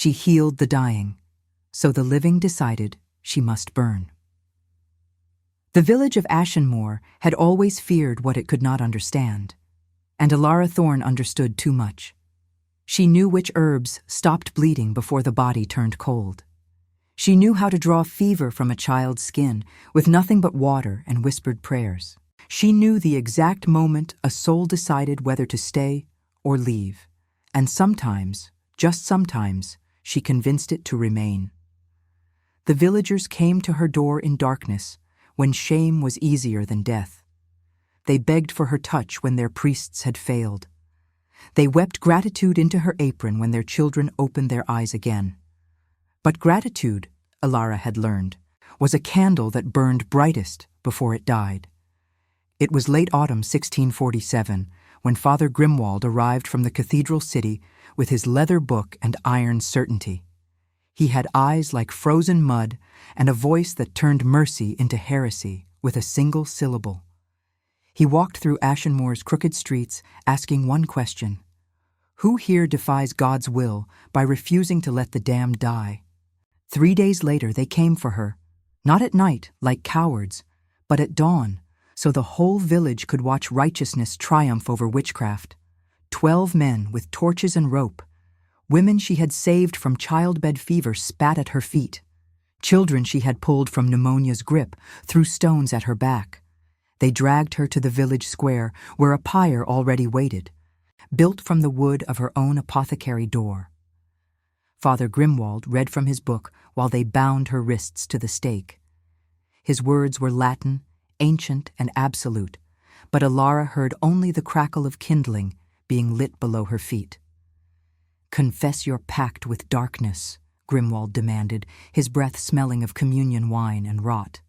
She healed the dying, so the living decided she must burn. The village of Ashenmoor had always feared what it could not understand, and Alara Thorne understood too much. She knew which herbs stopped bleeding before the body turned cold. She knew how to draw fever from a child's skin with nothing but water and whispered prayers. She knew the exact moment a soul decided whether to stay or leave, and sometimes, just sometimes, she convinced it to remain. The villagers came to her door in darkness, when shame was easier than death. They begged for her touch when their priests had failed. They wept gratitude into her apron when their children opened their eyes again. But gratitude, Alara had learned, was a candle that burned brightest before it died. It was late autumn 1647 when Father Grimwald arrived from the cathedral city with his leather book and iron certainty. He had eyes like frozen mud and a voice that turned mercy into heresy with a single syllable. He walked through Ashenmoor's crooked streets asking one question: who here defies God's will by refusing to let the damned die? 3 days later they came for her, not at night like cowards, but at dawn, so the whole village could watch righteousness triumph over witchcraft. 12 men with torches and rope. Women she had saved from childbed fever spat at her feet. Children she had pulled from pneumonia's grip threw stones at her back. They dragged her to the village square where a pyre already waited, built from the wood of her own apothecary door. Father Grimwald read from his book while they bound her wrists to the stake. His words were Latin, ancient and absolute, but Alara heard only the crackle of kindling being lit below her feet. "Confess your pact with darkness," Grimwald demanded, his breath smelling of communion wine and rot.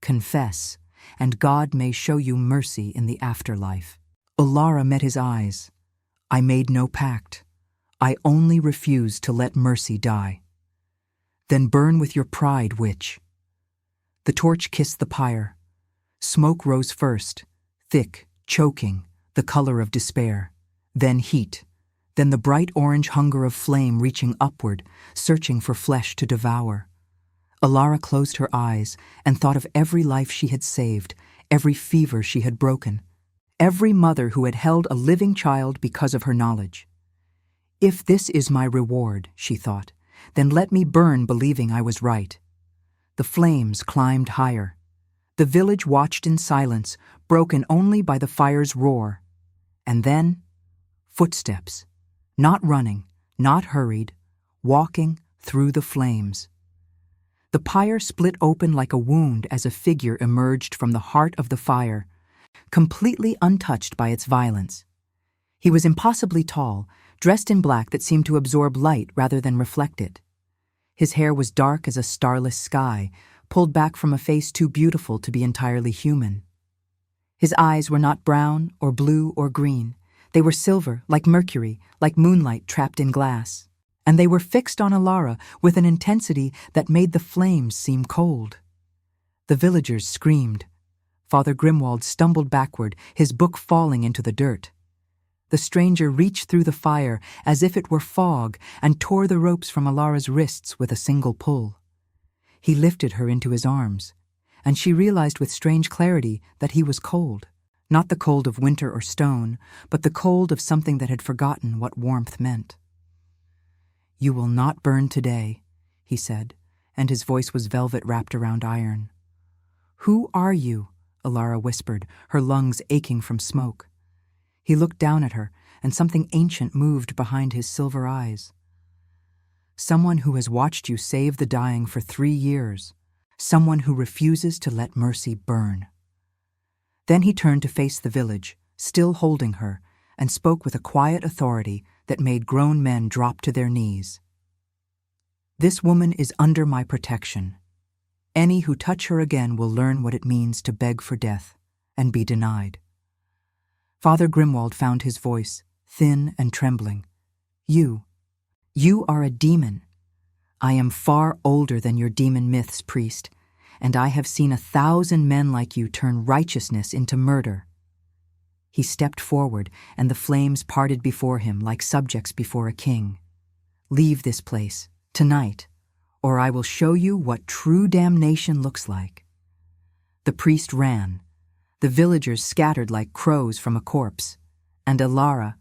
"Confess, and God may show you mercy in the afterlife." Alara met his eyes. "I made no pact. I only refused to let mercy die." "Then burn with your pride, witch." The torch kissed the pyre. Smoke rose first, thick, choking, the color of despair. Then heat. Then the bright orange hunger of flame reaching upward, searching for flesh to devour. Alara closed her eyes and thought of every life she had saved, every fever she had broken, every mother who had held a living child because of her knowledge. "If this is my reward," she thought, "then let me burn believing I was right." The flames climbed higher. The village watched in silence, broken only by the fire's roar. And then, footsteps. Not running, not hurried, walking through the flames. The pyre split open like a wound as a figure emerged from the heart of the fire, completely untouched by its violence. He was impossibly tall, dressed in black that seemed to absorb light rather than reflect it. His hair was dark as a starless sky, pulled back from a face too beautiful to be entirely human. His eyes were not brown or blue or green. They were silver, like mercury, like moonlight trapped in glass. And they were fixed on Alara with an intensity that made the flames seem cold. The villagers screamed. Father Grimwald stumbled backward, his book falling into the dirt. The stranger reached through the fire as if it were fog and tore the ropes from Alara's wrists with a single pull. He lifted her into his arms, and she realized with strange clarity that he was cold. Not the cold of winter or stone, but the cold of something that had forgotten what warmth meant. "You will not burn today," he said, and his voice was velvet wrapped around iron. "Who are you?" Alara whispered, her lungs aching from smoke. He looked down at her, and something ancient moved behind his silver eyes. "Someone who has watched you save the dying for 3 years. Someone who refuses to let mercy burn." Then he turned to face the village, still holding her, and spoke with a quiet authority that made grown men drop to their knees. "This woman is under my protection. Any who touch her again will learn what it means to beg for death and be denied." Father Grimwald found his voice, thin and trembling. You are a demon. I am far older than your demon myths, priest, and I have seen 1,000 men like you turn righteousness into murder." He stepped forward, and the flames parted before him like subjects before a king. Leave this place, tonight, or I will show you what true damnation looks like." The priest ran. The villagers scattered like crows from a corpse, and Alara,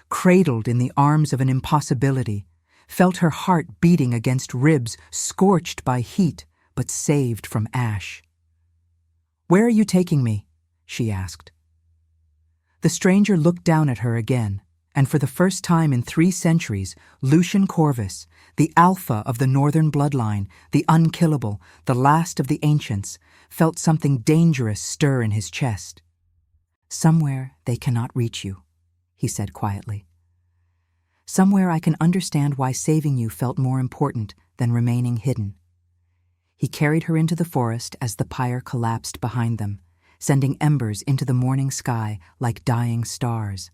cradled in the arms of an impossibility, felt her heart beating against ribs scorched by heat but saved from ash. "Where are you taking me?" she asked. The stranger looked down at her again, and for the first time in 3 centuries, Lucian Corvus, the alpha of the northern bloodline, the unkillable, the last of the ancients, felt something dangerous stir in his chest. "Somewhere they cannot reach you," he said quietly. "Somewhere I can understand why saving you felt more important than remaining hidden." He carried her into the forest as the pyre collapsed behind them, sending embers into the morning sky like dying stars.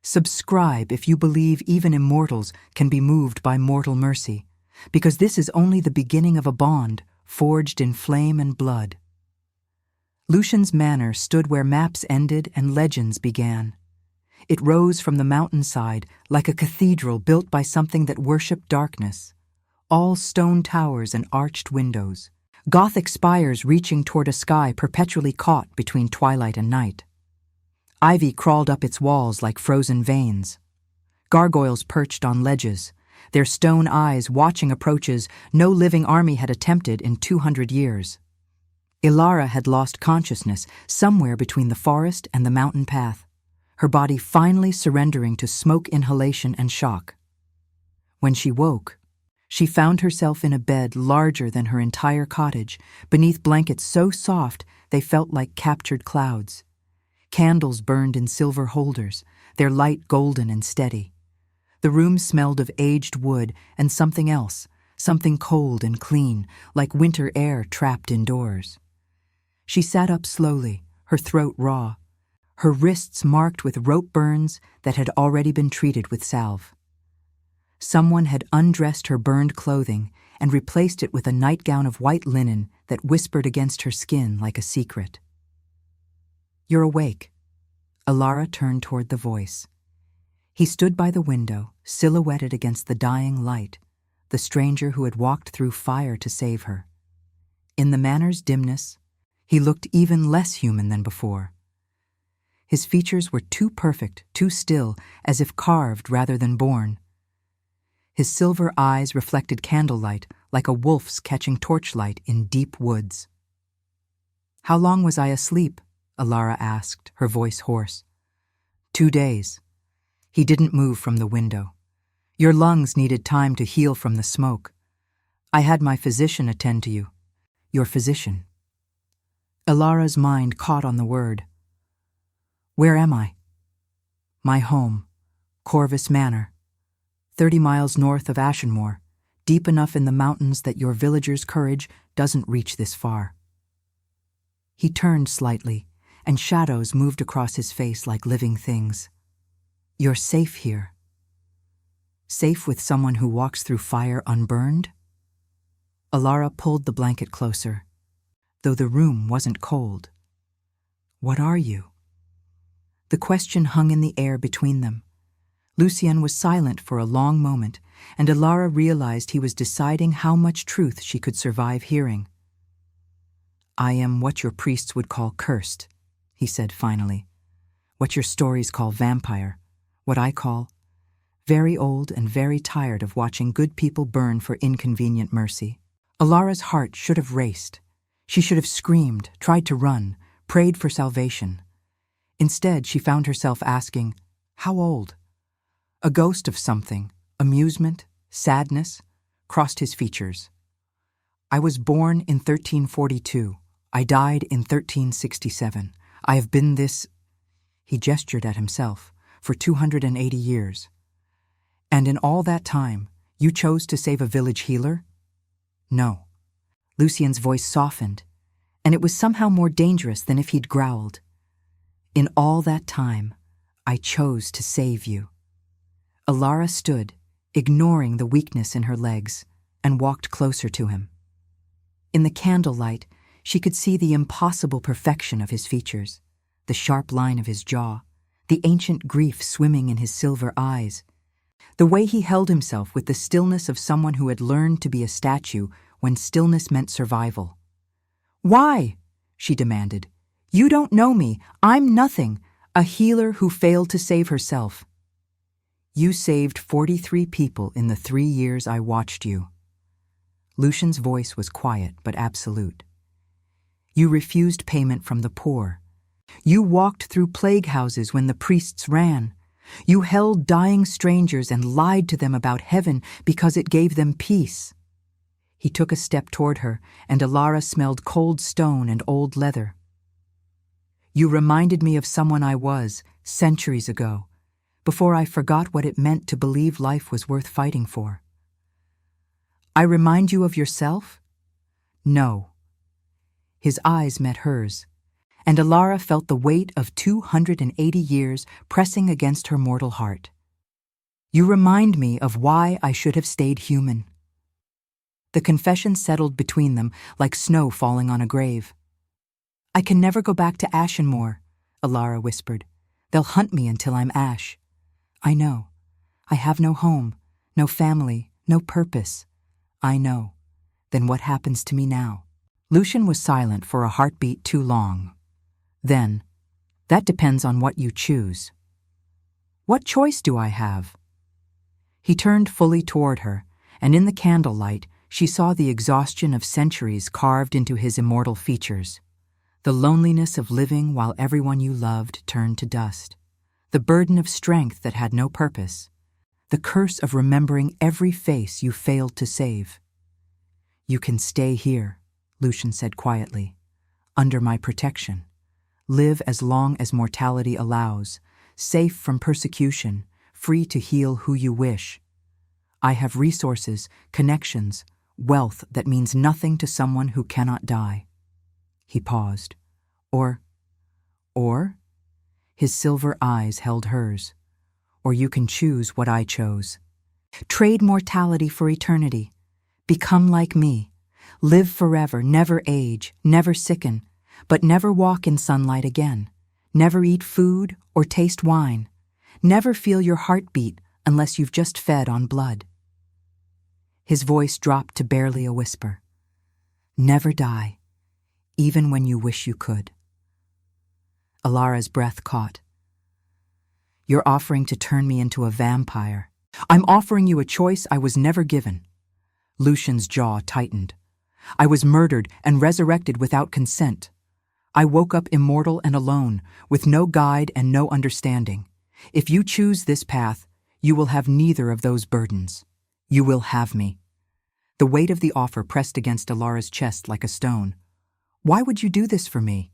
Subscribe if you believe even immortals can be moved by mortal mercy, because this is only the beginning of a bond forged in flame and blood. Lucian's manor stood where maps ended and legends began. It rose from the mountainside like a cathedral built by something that worshipped darkness. All stone towers and arched windows, Gothic spires reaching toward a sky perpetually caught between twilight and night. Ivy crawled up its walls like frozen veins. Gargoyles perched on ledges, their stone eyes watching approaches no living army had attempted in 200 years. Ilara had lost consciousness somewhere between the forest and the mountain path, her body finally surrendering to smoke inhalation and shock. When she woke, she found herself in a bed larger than her entire cottage, beneath blankets so soft they felt like captured clouds. Candles burned in silver holders, their light golden and steady. The room smelled of aged wood and something else, something cold and clean, like winter air trapped indoors. She sat up slowly, her throat raw, her wrists marked with rope burns that had already been treated with salve. Someone had undressed her burned clothing and replaced it with a nightgown of white linen that whispered against her skin like a secret. "You're awake." Alara turned toward the voice. He stood by the window, silhouetted against the dying light, the stranger who had walked through fire to save her. In the manor's dimness, he looked even less human than before. His features were too perfect, too still, as if carved rather than born. His silver eyes reflected candlelight like a wolf's catching torchlight in deep woods. "How long was I asleep?" Alara asked, her voice hoarse. 2 days. He didn't move from the window. "Your lungs needed time to heal from the smoke. I had my physician attend to you." "Your physician?" Alara's mind caught on the word. "Where am I?" "My home, Corvus Manor, 30 miles north of Ashenmoor, deep enough in the mountains that your villagers' courage doesn't reach this far." He turned slightly, and shadows moved across his face like living things. "You're safe here." Safe with someone who walks through fire unburned? Alara pulled the blanket closer, though the room wasn't cold. "What are you?" The question hung in the air between them. Lucian was silent for a long moment, and Alara realized he was deciding how much truth she could survive hearing. "I am what your priests would call cursed," he said finally. "What your stories call vampire, what I call very old and very tired of watching good people burn for inconvenient mercy." Alara's heart should have raced. She should have screamed, tried to run, prayed for salvation. Instead, she found herself asking, how old? A ghost of something, amusement, sadness, crossed his features. "I was born in 1342. I died in 1367. I have been this," he gestured at himself, "for 280 years. And in all that time, you chose to save a village healer?" "No." Lucian's voice softened, and it was somehow more dangerous than if he'd growled. "In all that time, I chose to save you." Alara stood, ignoring the weakness in her legs, and walked closer to him. In the candlelight, she could see the impossible perfection of his features, the sharp line of his jaw, the ancient grief swimming in his silver eyes. The way he held himself with the stillness of someone who had learned to be a statue when stillness meant survival. "Why?" she demanded. "You don't know me. I'm nothing, a healer who failed to save herself." "You saved 43 people in the 3 years I watched you." Lucian's voice was quiet but absolute. "You refused payment from the poor. You walked through plague houses when the priests ran. You held dying strangers and lied to them about heaven because it gave them peace." He took a step toward her, and Alara smelled cold stone and old leather. "You reminded me of someone I was, centuries ago, before I forgot what it meant to believe life was worth fighting for." "I remind you of yourself?" "No." His eyes met hers, and Alara felt the weight of 280 years pressing against her mortal heart. "You remind me of why I should have stayed human." The confession settled between them like snow falling on a grave. "I can never go back to Ashenmoor," Alara whispered. "They'll hunt me until I'm ash." "I know. I have no home, no family, no purpose." "I know. Then what happens to me now?" Lucian was silent for a heartbeat too long. Then, "That depends on what you choose." "What choice do I have?" He turned fully toward her, and in the candlelight she saw the exhaustion of centuries carved into his immortal features. The loneliness of living while everyone you loved turned to dust. The burden of strength that had no purpose. The curse of remembering every face you failed to save. "You can stay here," Lucian said quietly, "under my protection. Live as long as mortality allows, safe from persecution, free to heal who you wish. I have resources, connections, wealth that means nothing to someone who cannot die." He paused. Or? His silver eyes held hers. "Or you can choose what I chose. Trade mortality for eternity. Become like me. Live forever, never age, never sicken, but never walk in sunlight again. Never eat food or taste wine. Never feel your heart beat unless you've just fed on blood." His voice dropped to barely a whisper. "Never die, even when you wish you could." Alara's breath caught. "You're offering to turn me into a vampire. I'm offering you a choice I was never given." Lucian's jaw tightened. "I was murdered and resurrected without consent. I woke up immortal and alone, with no guide and no understanding. If you choose this path, you will have neither of those burdens. You will have me." The weight of the offer pressed against Alara's chest like a stone. "Why would you do this for me?"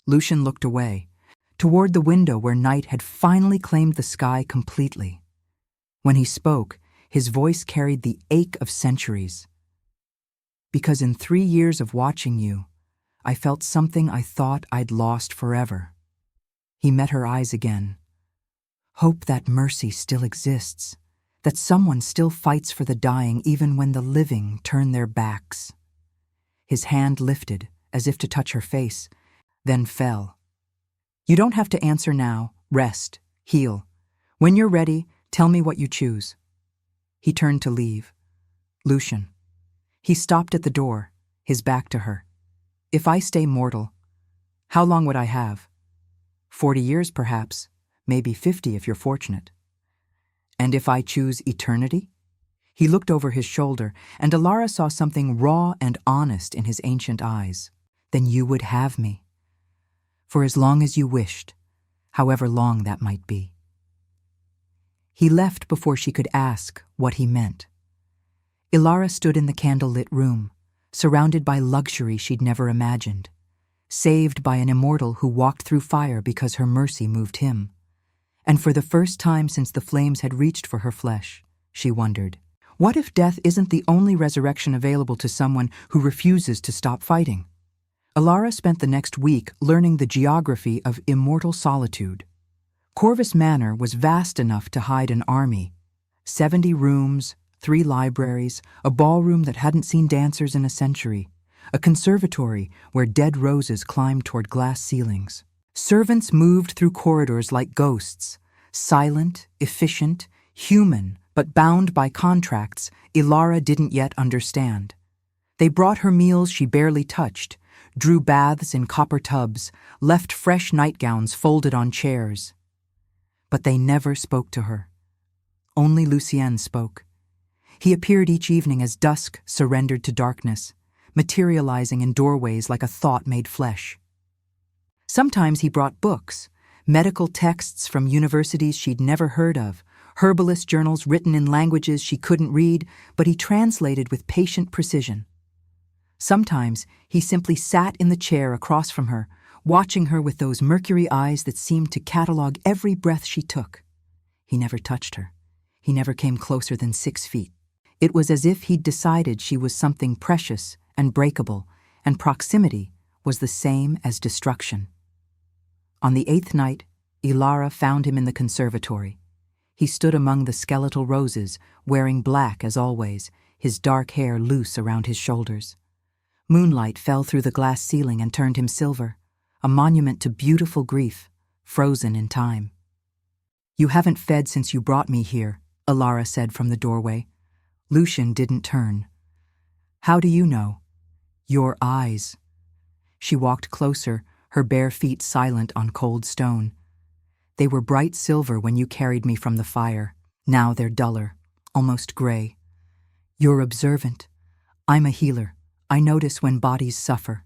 Lucian looked away, toward the window where night had finally claimed the sky completely. When he spoke, his voice carried the ache of centuries. "Because in 3 years of watching you, I felt something I thought I'd lost forever." He met her eyes again. "Hope that mercy still exists, that someone still fights for the dying even when the living turn their backs." His hand lifted, as if to touch her face, then fell. "You don't have to answer now. Rest. Heal. When you're ready, tell me what you choose." He turned to leave. "Lucian." He stopped at the door, his back to her. "If I stay mortal, how long would I have? 40 years, perhaps, maybe 50 if you're fortunate. And if I choose eternity?" He looked over his shoulder, and Alara saw something raw and honest in his ancient eyes. "Then you would have me. For as long as you wished, however long that might be." He left before she could ask what he meant. Alara stood in the candle-lit room, surrounded by luxury she'd never imagined, saved by an immortal who walked through fire because her mercy moved him. And for the first time since the flames had reached for her flesh, she wondered, what if death isn't the only resurrection available to someone who refuses to stop fighting? Alara spent the next week learning the geography of immortal solitude. Corvus Manor was vast enough to hide an army. 70 rooms, 3 libraries, a ballroom that hadn't seen dancers in a century, a conservatory where dead roses climbed toward glass ceilings. Servants moved through corridors like ghosts, silent, efficient, human, But bound by contracts, Ilara didn't yet understand. They brought her meals she barely touched, drew baths in copper tubs, left fresh nightgowns folded on chairs. But they never spoke to her. Only Lucien spoke. He appeared each evening as dusk surrendered to darkness, materializing in doorways like a thought made flesh. Sometimes he brought books, medical texts from universities she'd never heard of, herbalist journals written in languages she couldn't read, but he translated with patient precision. Sometimes he simply sat in the chair across from her, watching her with those mercury eyes that seemed to catalog every breath she took. He never touched her. He never came closer than 6 feet. It was as if he'd decided she was something precious and breakable, and proximity was the same as destruction. On the 8th night, Ilara found him in the conservatory. He stood among the skeletal roses, wearing black as always, his dark hair loose around his shoulders. Moonlight fell through the glass ceiling and turned him silver, a monument to beautiful grief, frozen in time. "You haven't fed since you brought me here," Ilara said from the doorway. Lucien didn't turn. "How do you know?" "Your eyes." She walked closer, her bare feet silent on cold stone. "They were bright silver when you carried me from the fire. Now they're duller, almost gray. You're observant. I'm a healer. I notice when bodies suffer."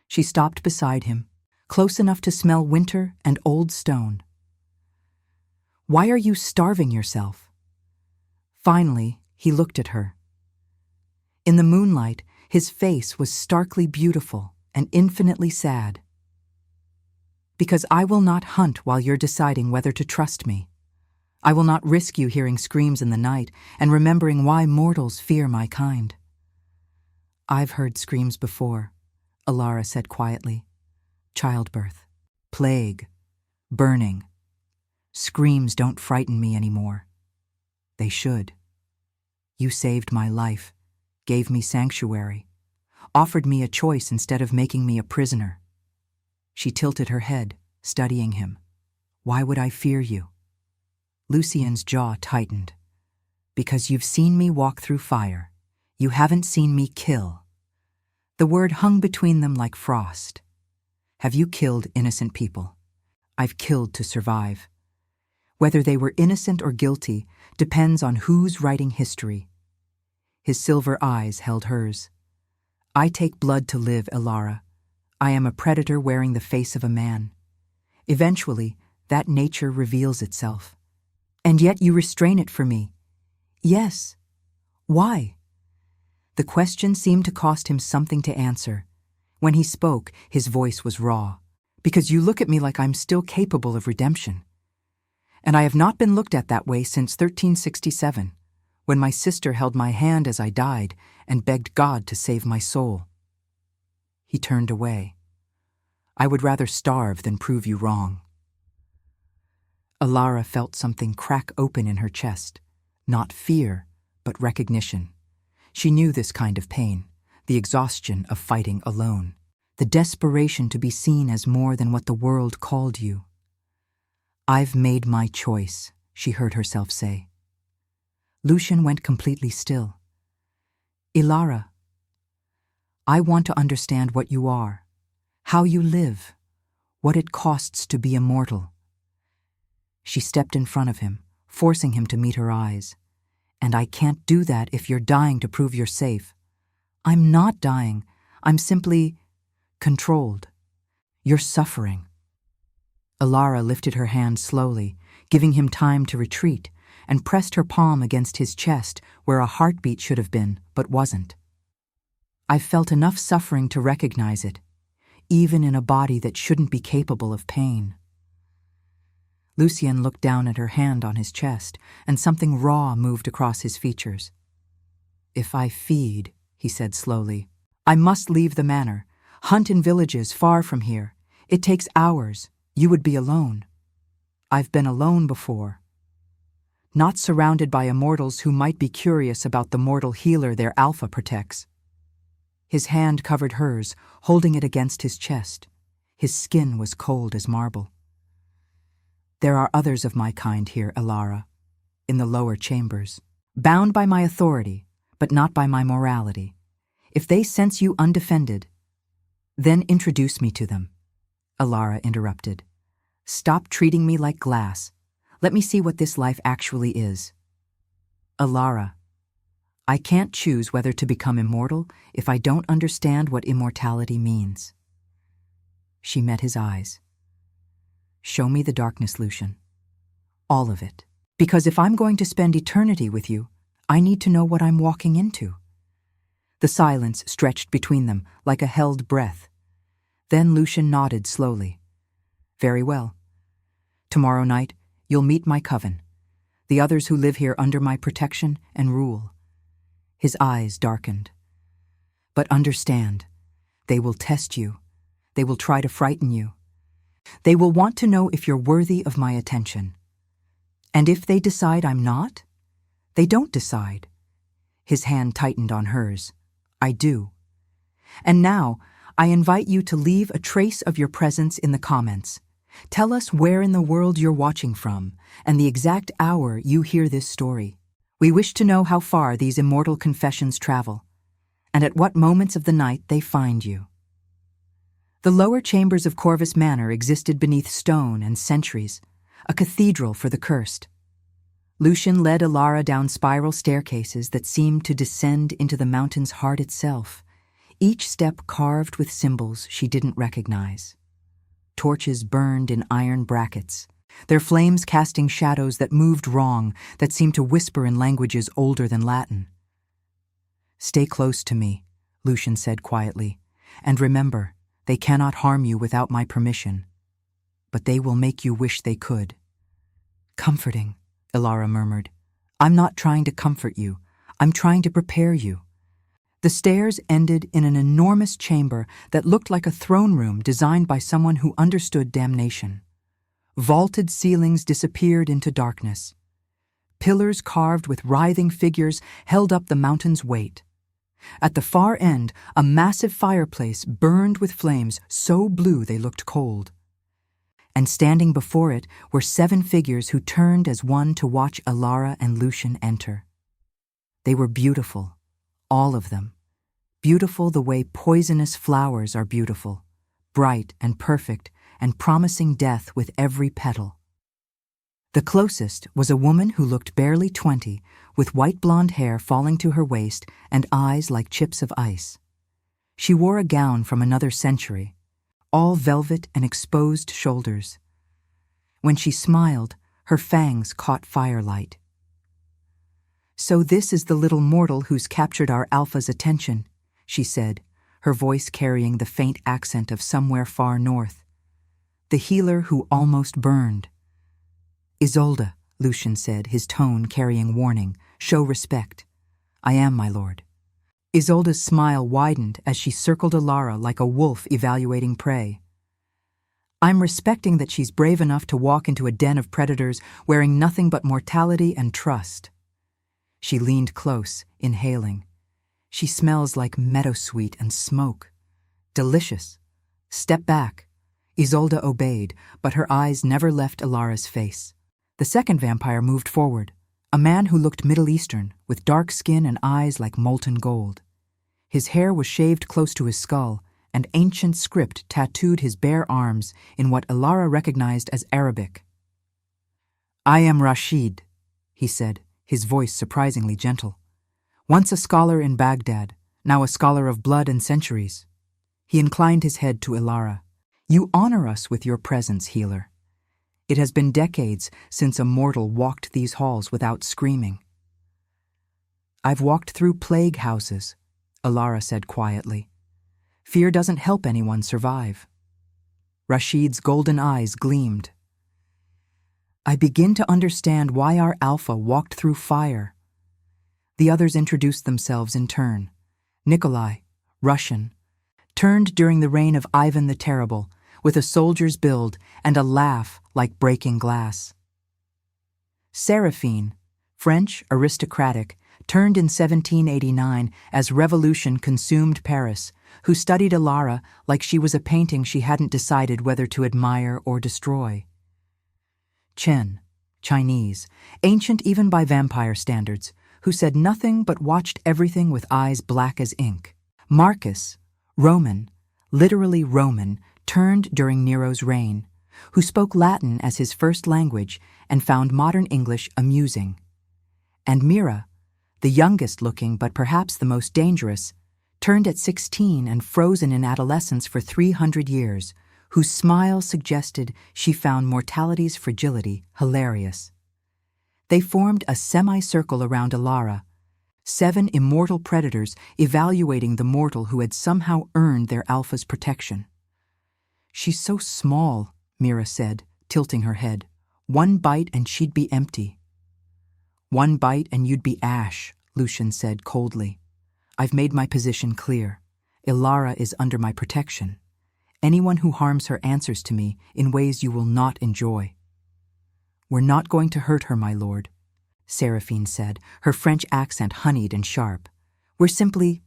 She stopped beside him, close enough to smell winter and old stone. "Why are you starving yourself?" Finally, he looked at her. In the moonlight, his face was starkly beautiful and infinitely sad. "Because I will not hunt while you're deciding whether to trust me. I will not risk you hearing screams in the night and remembering why mortals fear my kind." "I've heard screams before," Ilara said quietly. "Childbirth, plague, burning. Screams don't frighten me anymore. They should. You saved my life, gave me sanctuary, offered me a choice instead of making me a prisoner." She tilted her head, studying him. "Why would I fear you?" Lucien's jaw tightened. "Because you've seen me walk through fire. You haven't seen me kill." The word hung between them like frost. "Have you killed innocent people?" "I've killed to survive. Whether they were innocent or guilty depends on who's writing history." His silver eyes held hers. "I take blood to live, Ilara. I am a predator wearing the face of a man. Eventually, that nature reveals itself. And yet you restrain it for me." "Yes. Why?" The question seemed to cost him something to answer. When he spoke, his voice was raw. "Because you look at me like I'm still capable of redemption. And I have not been looked at that way since 1367, when my sister held my hand as I died and begged God to save my soul." He turned away. "I would rather starve than prove you wrong." Ilara felt something crack open in her chest, not fear, but recognition. She knew this kind of pain, the exhaustion of fighting alone, the desperation to be seen as more than what the world called you. "I've made my choice," she heard herself say. Lucien went completely still. "Ilara, I want to understand what you are, how you live, what it costs to be immortal." She stepped in front of him, forcing him to meet her eyes. "And I can't do that if you're dying to prove you're safe." "I'm not dying. I'm simply controlled. You're suffering." Ilara lifted her hand slowly, giving him time to retreat, and pressed her palm against his chest where a heartbeat should have been, but wasn't. "I've felt enough suffering to recognize it, even in a body that shouldn't be capable of pain." Lucien looked down at her hand on his chest, and something raw moved across his features. "If I feed," he said slowly, "I must leave the manor, hunt in villages far from here. It takes hours. You would be alone. I've been alone before. Not surrounded by immortals who might be curious about the mortal healer their alpha protects." His hand covered hers, holding it against his chest. His skin was cold as marble. "There are others of my kind here, Ilara. in the lower chambers, bound by my authority, but not by my morality. If they sense you undefended, then introduce me to them. Alara interrupted. Stop treating me like glass. Let me see what this life actually is. Alara, I can't choose whether to become immortal if I don't understand what immortality means. She met his eyes. Show me the darkness, Lucian. All of it. Because if I'm going to spend eternity with you, I need to know what I'm walking into. The silence stretched between them like a held breath. Then Lucian nodded slowly. Very well. Tomorrow night, you'll meet my coven, the others who live here under my protection and rule. His eyes darkened. But understand, they will test you. They will try to frighten you. They will want to know if you're worthy of my attention. And if they decide I'm not, they don't decide. His hand tightened on hers. I do. And now, I invite you to leave a trace of your presence in the comments. Tell us where in the world you're watching from, and the exact hour you hear this story. We wish to know how far these immortal confessions travel, and at what moments of the night they find you. The lower chambers of Corvus Manor existed beneath stone and centuries, a cathedral for the cursed. Lucian led Alara down spiral staircases that seemed to descend into the mountain's heart itself, each step carved with symbols she didn't recognize. Torches burned in iron brackets, their flames casting shadows that moved wrong, that seemed to whisper in languages older than Latin. Stay close to me, Lucian said quietly, and remember, they cannot harm you without my permission, but they will make you wish they could. Comforting, Alara murmured. I'm not trying to comfort you. I'm trying to prepare you. The stairs ended in an enormous chamber that looked like a throne room designed by someone who understood damnation. Vaulted ceilings disappeared into darkness. Pillars carved with writhing figures held up the mountain's weight. At the far end, a massive fireplace burned with flames so blue they looked cold. And standing before it were 7 figures who turned as one to watch Alara and Lucian enter. They were beautiful, all of them. Beautiful the way poisonous flowers are beautiful, bright and perfect and promising death with every petal. The closest was a woman who looked barely 20, with white blonde hair falling to her waist and eyes like chips of ice. She wore a gown from another century, all velvet and exposed shoulders. When she smiled, her fangs caught firelight. So this is the little mortal who's captured our Alpha's attention, she said, her voice carrying the faint accent of somewhere far north. The healer who almost burned. Isolde, Lucian said, his tone carrying warning. Show respect. I am, my lord. Isolde's smile widened as she circled Alara like a wolf evaluating prey. I'm respecting that she's brave enough to walk into a den of predators wearing nothing but mortality and trust. She leaned close, inhaling. She smells like meadowsweet and smoke. Delicious. Step back. Isolde obeyed, but her eyes never left Alara's face. The second vampire moved forward, a man who looked Middle Eastern, with dark skin and eyes like molten gold. His hair was shaved close to his skull, and ancient script tattooed his bare arms in what Alara recognized as Arabic. I am Rashid, he said, his voice surprisingly gentle. Once a scholar in Baghdad, now a scholar of blood and centuries. He inclined his head to Alara. You honor us with your presence, healer. It has been decades since a mortal walked these halls without screaming. I've walked through plague houses, Alara said quietly. Fear doesn't help anyone survive. Rashid's golden eyes gleamed. I begin to understand why our Alpha walked through fire. The others introduced themselves in turn. Nikolai, Russian, turned during the reign of Ivan the Terrible, with a soldier's build and a laugh like breaking glass. Seraphine, French, aristocratic, turned in 1789 as revolution consumed Paris, who studied Alara like she was a painting she hadn't decided whether to admire or destroy. Chen, Chinese, ancient even by vampire standards, who said nothing but watched everything with eyes black as ink. Marcus, Roman, literally Roman, turned during Nero's reign, who spoke Latin as his first language and found modern English amusing. And Mira, the youngest looking but perhaps the most dangerous, turned at 16 and frozen in adolescence for 300 years, whose smile suggested she found mortality's fragility hilarious. They formed a semicircle around Alara, 7 immortal predators evaluating the mortal who had somehow earned their alpha's protection. "She's so small," Mira said, tilting her head. "One bite and she'd be empty." "One bite and you'd be ash," Lucian said coldly. "I've made my position clear. Ilara is under my protection. Anyone who harms her answers to me in ways you will not enjoy." "We're not going to hurt her, my lord," Seraphine said, her French accent honeyed and sharp. "We're simply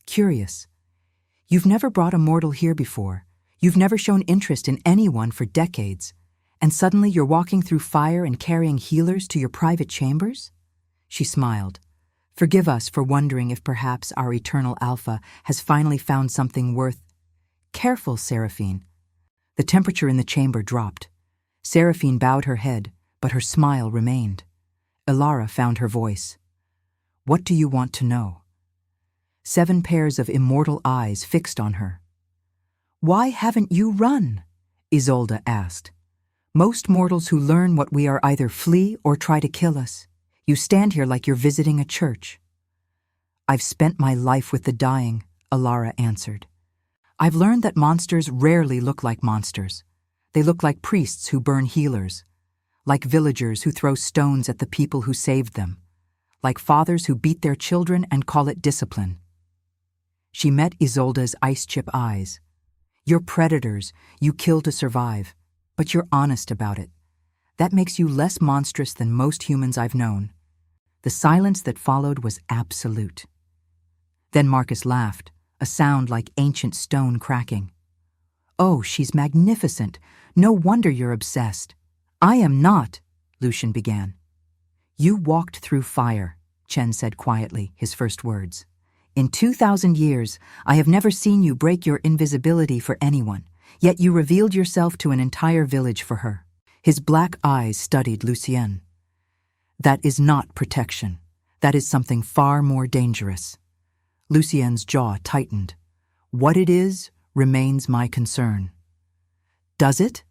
curious. You've never brought a mortal here before. You've never shown interest in anyone for decades. And suddenly you're walking through fire and carrying healers to your private chambers?" She smiled. "Forgive us for wondering if perhaps our eternal alpha has finally found something worth—" "Careful, Seraphine." The temperature in the chamber dropped. Seraphine bowed her head, but her smile remained. Ilara found her voice. "What do you want to know?" 7 pairs of immortal eyes fixed on her. "Why haven't you run?" Isolde asked. "Most mortals who learn what we are either flee or try to kill us. You stand here like you're visiting a church." "I've spent my life with the dying," Ilara answered. "I've learned that monsters rarely look like monsters. They look like priests who burn healers, like villagers who throw stones at the people who saved them, like fathers who beat their children and call it discipline." She met Isolde's ice-chip eyes. "You're predators, you kill to survive, but you're honest about it. That makes you less monstrous than most humans I've known." The silence that followed was absolute. Then Marcus laughed, a sound like ancient stone cracking. "Oh, she's magnificent. No wonder you're obsessed." "I am not," Lucian began. "You walked through fire," Chen said quietly, his first words. "In 2,000 years, I have never seen you break your invisibility for anyone, yet you revealed yourself to an entire village for her." His black eyes studied Lucienne. "That is not protection. That is something far more dangerous." Lucienne's jaw tightened. "What it is remains my concern." "Does it?"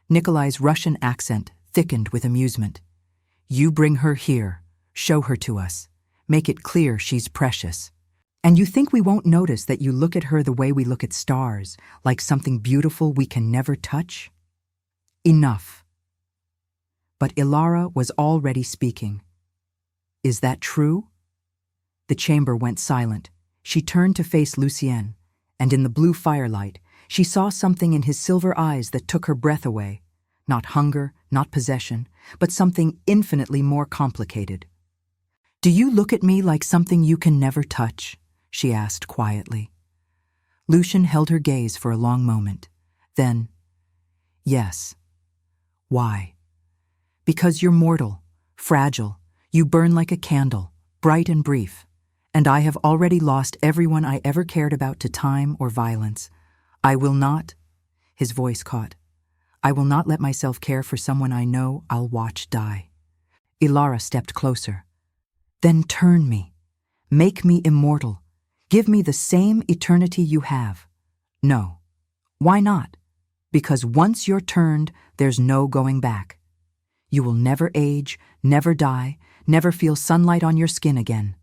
Nikolai's Russian accent thickened with amusement. "You bring her here. Show her to us. Make it clear she's precious. And you think we won't notice that you look at her the way we look at stars, like something beautiful we can never touch?" "Enough." But Ilara was already speaking. "Is that true?" The chamber went silent. She turned to face Lucienne, and in the blue firelight, she saw something in his silver eyes that took her breath away. Not hunger, not possession, but something infinitely more complicated. "Do you look at me like something you can never touch?" she asked quietly. Lucian held her gaze for a long moment. Then, "Yes." "Why?" "Because you're mortal, fragile. You burn like a candle, bright and brief. And I have already lost everyone I ever cared about to time or violence. I will not," his voice caught, "I will not let myself care for someone I know I'll watch die." Ilara stepped closer. "Then turn me. Make me immortal. Give me the same eternity you have." "No." "Why not?" "Because once you're turned, there's no going back. You will never age, never die, never feel sunlight on your skin again.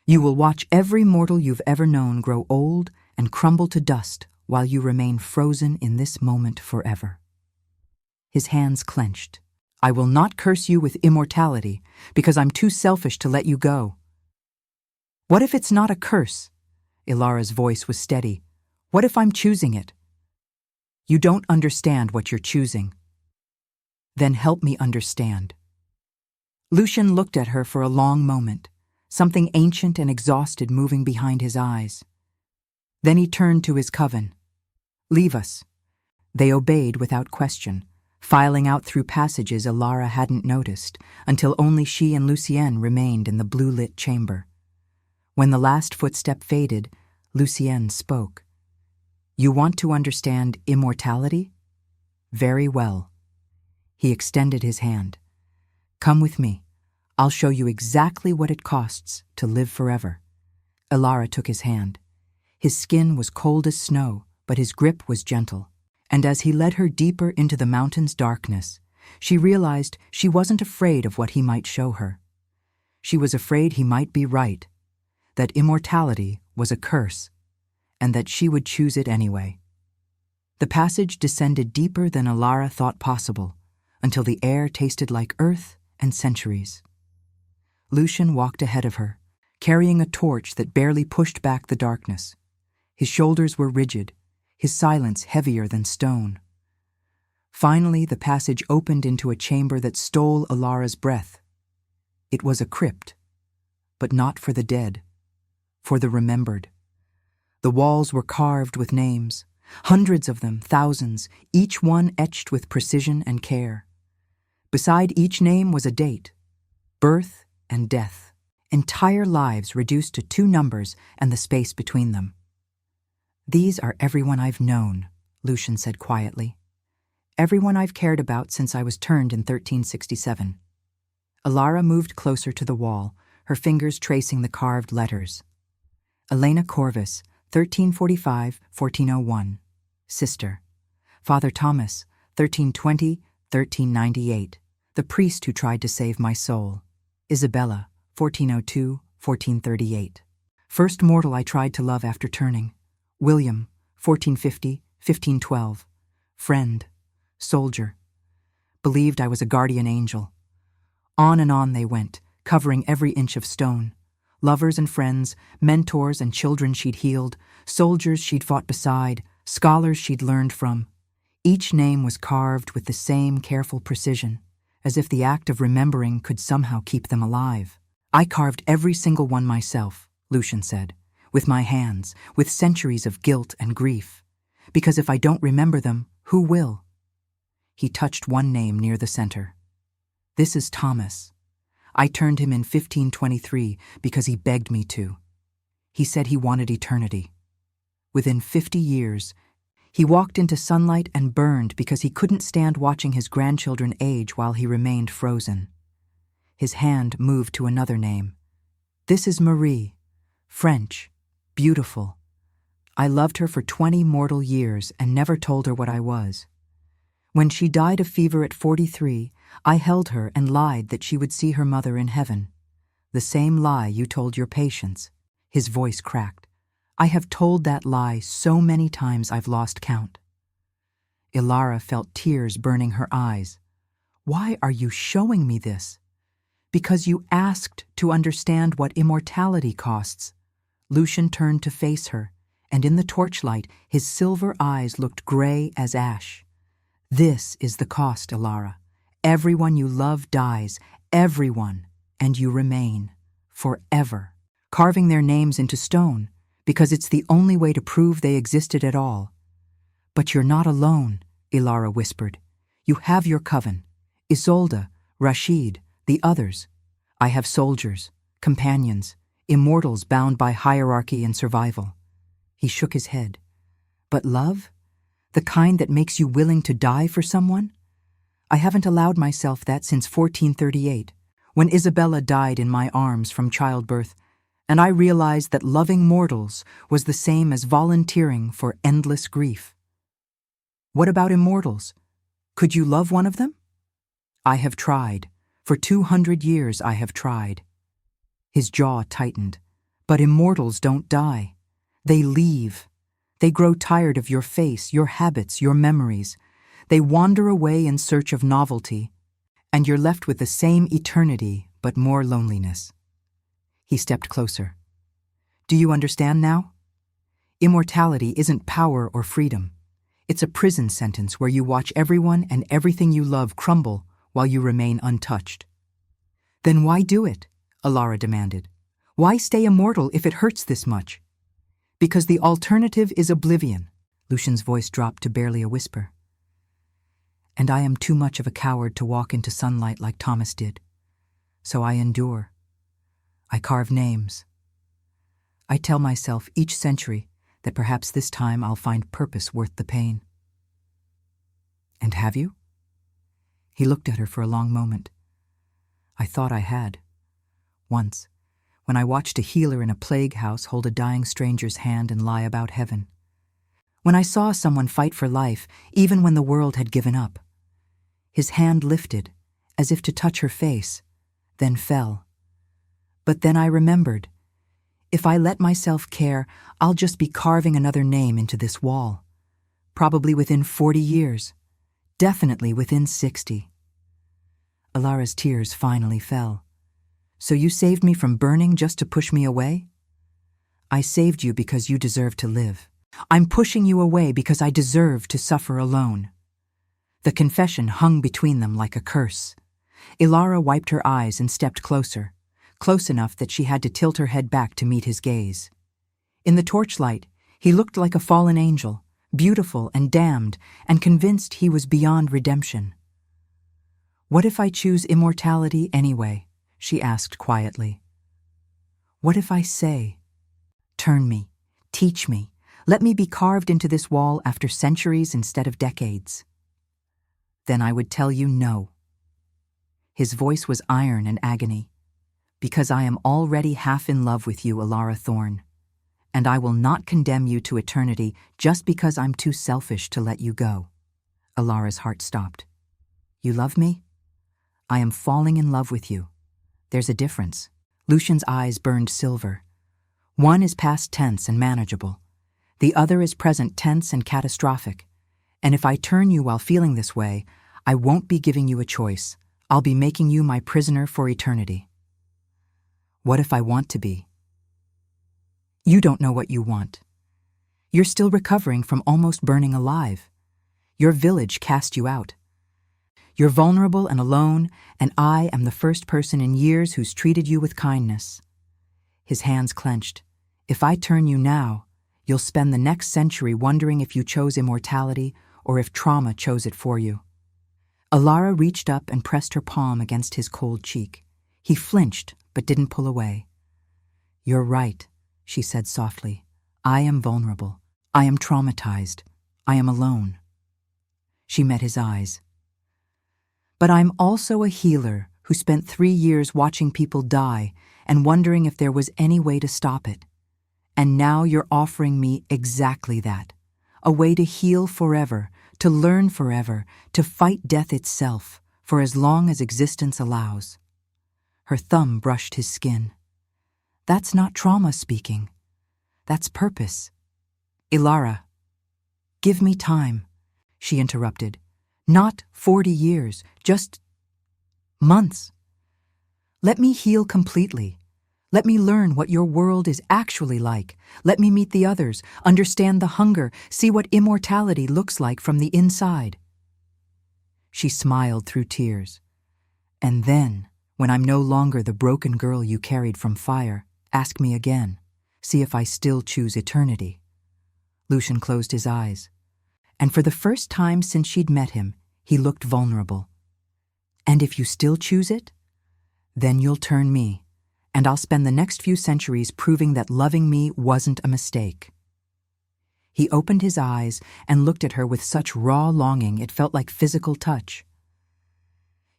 You will watch every mortal you've ever known grow old and crumble to dust while you remain frozen in this moment forever." His hands clenched. "I will not curse you with immortality because I'm too selfish to let you go." "What if it's not a curse?" Ilara's voice was steady. "What if I'm choosing it?" "You don't understand what you're choosing." "Then help me understand." Lucian looked at her for a long moment, something ancient and exhausted moving behind his eyes. Then he turned to his coven. "Leave us." They obeyed without question, filing out through passages Alara hadn't noticed until only she and Lucienne remained in the blue-lit chamber. When the last footstep faded, Lucienne spoke. "You want to understand immortality? Very well." He extended his hand. "Come with me. I'll show you exactly what it costs to live forever." Alara took his hand. His skin was cold as snow, but his grip was gentle. And as he led her deeper into the mountain's darkness, she realized she wasn't afraid of what he might show her. She was afraid he might be right, that immortality was a curse, and that she would choose it anyway. The passage descended deeper than Alara thought possible, until the air tasted like earth and centuries. Lucien walked ahead of her, carrying a torch that barely pushed back the darkness. His shoulders were rigid, his silence heavier than stone. Finally, the passage opened into a chamber that stole Alara's breath. It was a crypt, but not for the dead, for the remembered. The walls were carved with names, hundreds of them, thousands, each one etched with precision and care. Beside each name was a date, birth and death, entire lives reduced to 2 numbers and the space between them. "These are everyone I've known," Lucien said quietly. "Everyone I've cared about since I was turned in 1367. Alara moved closer to the wall, her fingers tracing the carved letters. Elena Corvus, 1345-1401. Sister. Father Thomas, 1320-1398. The priest who tried to save my soul. Isabella, 1402-1438. First mortal I tried to love after turning. William, 1450-1512. Friend. Soldier. Believed I was a guardian angel. On and on they went, covering every inch of stone. Lovers and friends, mentors and children she'd healed, soldiers she'd fought beside, scholars she'd learned from. Each name was carved with the same careful precision, as if the act of remembering could somehow keep them alive. "I carved every single one myself," Lucien said, "with my hands, with centuries of guilt and grief. Because if I don't remember them, who will?" He touched one name near the center. "This is Thomas. I turned him in 1523 because he begged me to. He said he wanted eternity. Within 50 years, he walked into sunlight and burned because he couldn't stand watching his grandchildren age while he remained frozen." His hand moved to another name. "This is Marie, French, beautiful. I loved her for 20 mortal years and never told her what I was. When she died of fever at 43, I held her and lied that she would see her mother in heaven. The same lie you told your patients." His voice cracked. "I have told that lie so many times I've lost count." Alara felt tears burning her eyes. "Why are you showing me this?" "Because you asked to understand what immortality costs." Lucien turned to face her, and in the torchlight, his silver eyes looked gray as ash. "This is the cost, Alara. Everyone you love dies, everyone, and you remain, forever, carving their names into stone, because it's the only way to prove they existed at all." "But you're not alone," Alara whispered. "You have your coven, Isolde, Rashid, the others. I have soldiers, companions, immortals bound by hierarchy and survival." He shook his head. "But love? The kind that makes you willing to die for someone? I haven't allowed myself that since 1438, when Isabella died in my arms from childbirth, and I realized that loving mortals was the same as volunteering for endless grief." "What about immortals? Could you love one of them?" "I have tried. For 200 years I have tried." His jaw tightened. "But immortals don't die. They leave. They grow tired of your face, your habits, your memories. They wander away in search of novelty, and you're left with the same eternity, but more loneliness." He stepped closer. "Do you understand now? Immortality isn't power or freedom. It's a prison sentence where you watch everyone and everything you love crumble while you remain untouched." "Then why do it?" Alara demanded. "Why stay immortal if it hurts this much?" "Because the alternative is oblivion." Lucien's voice dropped to barely a whisper. And I am too much of a coward to walk into sunlight like Thomas did. So I endure. I carve names. I tell myself each century that perhaps this time I'll find purpose worth the pain. And have you? He looked at her for a long moment. I thought I had. Once, when I watched a healer in a plague house hold a dying stranger's hand and lie about heaven. When I saw someone fight for life, even when the world had given up. His hand lifted, as if to touch her face, then fell. But then I remembered, if I let myself care, I'll just be carving another name into this wall. Probably within 40 years. Definitely within 60. Ilara's tears finally fell. So you saved me from burning just to push me away? I saved you because you deserve to live. I'm pushing you away because I deserve to suffer alone. The confession hung between them like a curse. Ilara wiped her eyes and stepped closer, close enough that she had to tilt her head back to meet his gaze. In the torchlight, he looked like a fallen angel, beautiful and damned, and convinced he was beyond redemption. "What if I choose immortality anyway?" she asked quietly. "What if I say, 'Turn me, teach me, let me be carved into this wall after centuries instead of decades'? Then I would tell you no." His voice was iron and agony. "Because I am already half in love with you, Ilara Thorne, and I will not condemn you to eternity just because I'm too selfish to let you go." Ilara's heart stopped. "You love me? I am falling in love with you. There's a difference." Lucian's eyes burned silver. "One is past tense and manageable. The other is present tense and catastrophic. And if I turn you while feeling this way, I won't be giving you a choice. I'll be making you my prisoner for eternity." "What if I want to be?" "You don't know what you want. You're still recovering from almost burning alive. Your village cast you out. You're vulnerable and alone, and I am the first person in years who's treated you with kindness." His hands clenched. "If I turn you now, you'll spend the next century wondering if you chose immortality or if trauma chose it for you." Ilara reached up and pressed her palm against his cold cheek. He flinched, but didn't pull away. "You're right," she said softly. "I am vulnerable. I am traumatized. I am alone." She met his eyes. "But I'm also a healer who spent 3 years watching people die and wondering if there was any way to stop it. And now you're offering me exactly that. A way to heal forever, to learn forever, to fight death itself, for as long as existence allows." Her thumb brushed his skin. "That's not trauma speaking. That's purpose." "Ilara, give me time," she interrupted. "Not 40 years, just months. Let me heal completely. Let me learn what your world is actually like. Let me meet the others, understand the hunger, see what immortality looks like from the inside." She smiled through tears. "And then, when I'm no longer the broken girl you carried from fire, ask me again. See if I still choose eternity." Lucian closed his eyes. And for the first time since she'd met him, he looked vulnerable. "And if you still choose it? Then you'll turn me, and I'll spend the next few centuries proving that loving me wasn't a mistake." He opened his eyes and looked at her with such raw longing it felt like physical touch.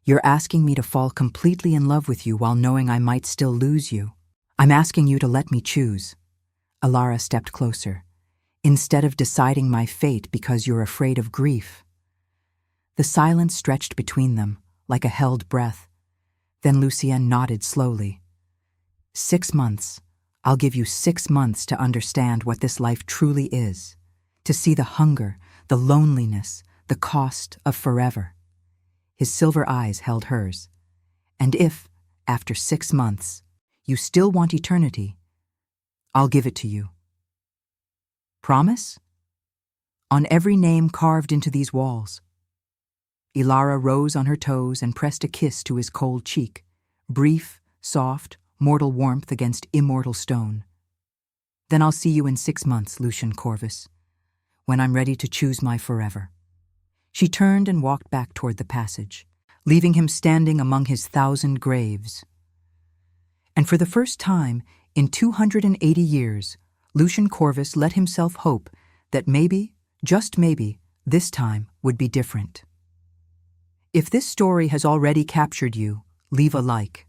"You're asking me to fall completely in love with you while knowing I might still lose you. I'm asking you to let me choose." Ilara stepped closer. "Instead of deciding my fate because you're afraid of grief." The silence stretched between them, like a held breath. Then Lucienne nodded slowly. 6 months. I'll give you 6 months to understand what this life truly is, to see the hunger, the loneliness, the cost of forever." His silver eyes held hers. "And if, after 6 months, you still want eternity, I'll give it to you. Promise? On every name carved into these walls." Ilara rose on her toes and pressed a kiss to his cold cheek, brief, soft, mortal warmth against immortal stone. "Then I'll see you in 6 months, Lucian Corvus, when I'm ready to choose my forever." She turned and walked back toward the passage, leaving him standing among his 1,000 graves. And for the first time in 280 years, Lucian Corvus let himself hope that maybe, just maybe, this time would be different. If this story has already captured you, leave a like.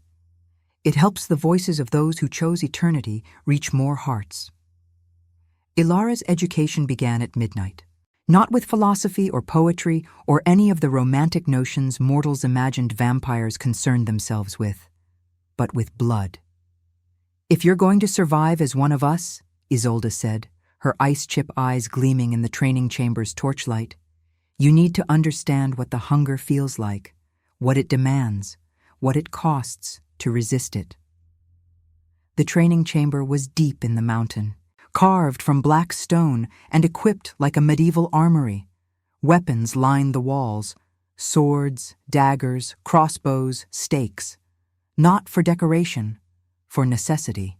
It helps the voices of those who chose eternity reach more hearts. Ilara's education began at midnight, not with philosophy or poetry or any of the romantic notions mortals imagined vampires concerned themselves with, but with blood. "If you're going to survive as one of us," Isolde said, her ice-chip eyes gleaming in the training chamber's torchlight, "you need to understand what the hunger feels like, what it demands, what it costs to resist it." The training chamber was deep in the mountain, carved from black stone and equipped like a medieval armory. Weapons lined the walls: swords, daggers, crossbows, stakes. Not for decoration, for necessity.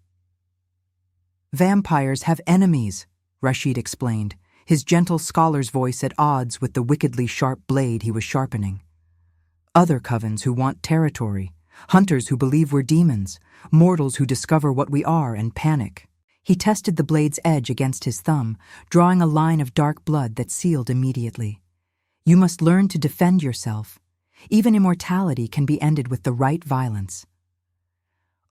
"Vampires have enemies," Rashid explained, his gentle scholar's voice at odds with the wickedly sharp blade he was sharpening. "Other covens who want territory, hunters who believe we're demons, mortals who discover what we are and panic." He tested the blade's edge against his thumb, drawing a line of dark blood that sealed immediately. "You must learn to defend yourself. Even immortality can be ended with the right violence."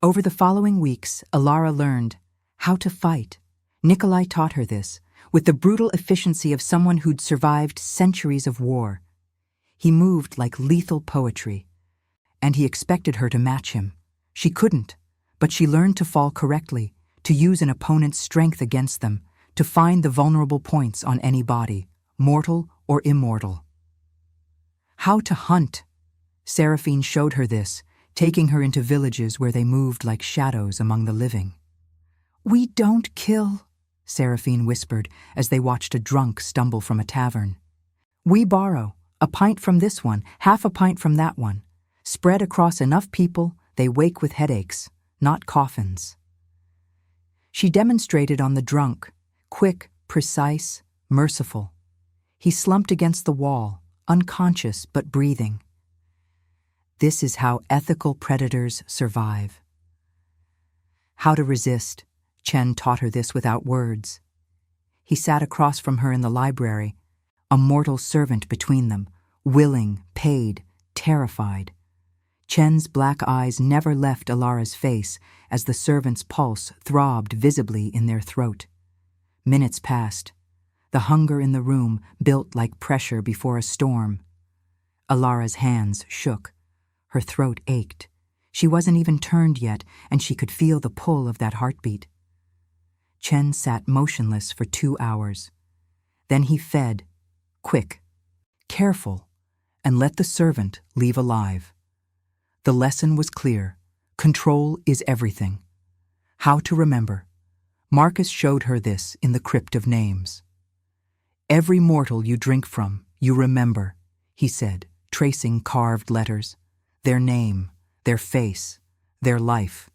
Over the following weeks, Ilara learned how to fight. Nikolai taught her this, with the brutal efficiency of someone who'd survived centuries of war. He moved like lethal poetry, and he expected her to match him. She couldn't, but she learned to fall correctly, to use an opponent's strength against them, to find the vulnerable points on any body, mortal or immortal. How to hunt. Seraphine showed her this, taking her into villages where they moved like shadows among the living. "We don't kill," Seraphine whispered as they watched a drunk stumble from a tavern. "We borrow, a pint from this one, half a pint from that one. Spread across enough people, they wake with headaches, not coffins." She demonstrated on the drunk, quick, precise, merciful. He slumped against the wall, unconscious but breathing. This is how ethical predators survive. How to resist. Chen taught her this without words. He sat across from her in the library, a mortal servant between them, willing, paid, terrified. Chen's black eyes never left Ilara's face as the servant's pulse throbbed visibly in their throat. Minutes passed. The hunger in the room built like pressure before a storm. Ilara's hands shook. Her throat ached. She wasn't even turned yet, and she could feel the pull of that heartbeat. Chen sat motionless for 2 hours. Then he fed, quick, careful, and let the servant leave alive. The lesson was clear. Control is everything. How to remember. Marcus showed her this in the Crypt of Names. "Every mortal you drink from, you remember," he said, tracing carved letters. "Their name, their face, their life.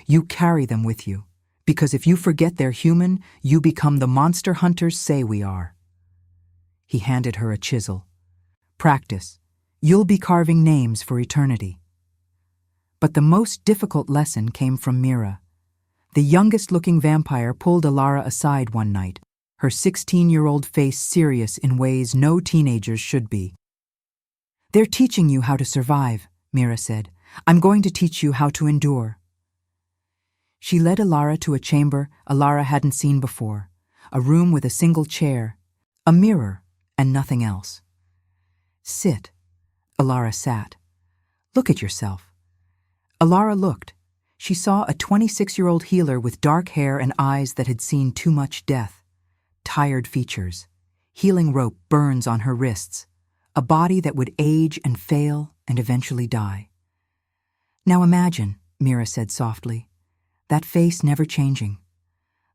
You carry them with you, because if you forget they're human, you become the monster hunters say we are." He handed her a chisel. "Practice. You'll be carving names for eternity." But the most difficult lesson came from Mira. The youngest-looking vampire pulled Ilara aside one night, her 16-year-old face serious in ways no teenagers should be. "They're teaching you how to survive," Mira said. "I'm going to teach you how to endure." She led Ilara to a chamber Ilara hadn't seen before, a room with a single chair, a mirror, and nothing else. "Sit." Ilara sat. "Look at yourself." Ilara looked. She saw a 26-year-old healer with dark hair and eyes that had seen too much death. Tired features. Healing rope burns on her wrists. A body that would age and fail and eventually die. "Now imagine," Mira said softly, "that face never changing.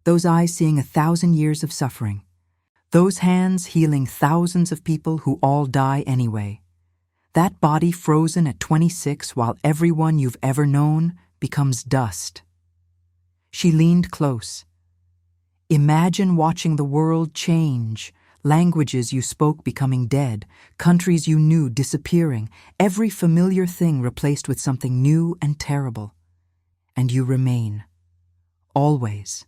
Those eyes seeing 1,000 years of suffering. Those hands healing thousands of people who all die anyway. That body frozen at 26 while everyone you've ever known becomes dust." She leaned close. "Imagine watching the world change, Languages you spoke becoming dead, countries you knew disappearing, every familiar thing replaced with something new and terrible. And you remain. Always.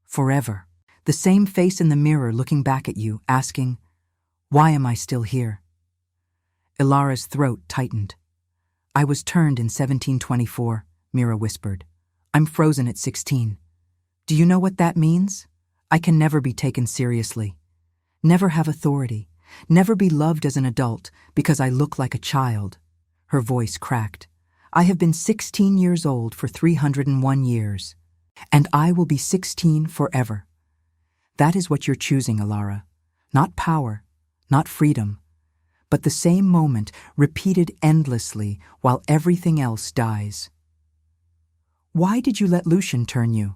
Forever. The same face in the mirror looking back at you, asking, "Why am I still here?" Ilara's throat tightened. "I was turned in 1724, Mira whispered. "I'm frozen at 16. Do you know what that means? I can never be taken seriously. Never have authority. Never be loved as an adult because I look like a child." Her voice cracked. "I have been 16 years old for 301 years. And I will be 16 forever. That is what you're choosing, Ilara. Not power, not freedom, but the same moment repeated endlessly while everything else dies." "Why did you let Lucian turn you?"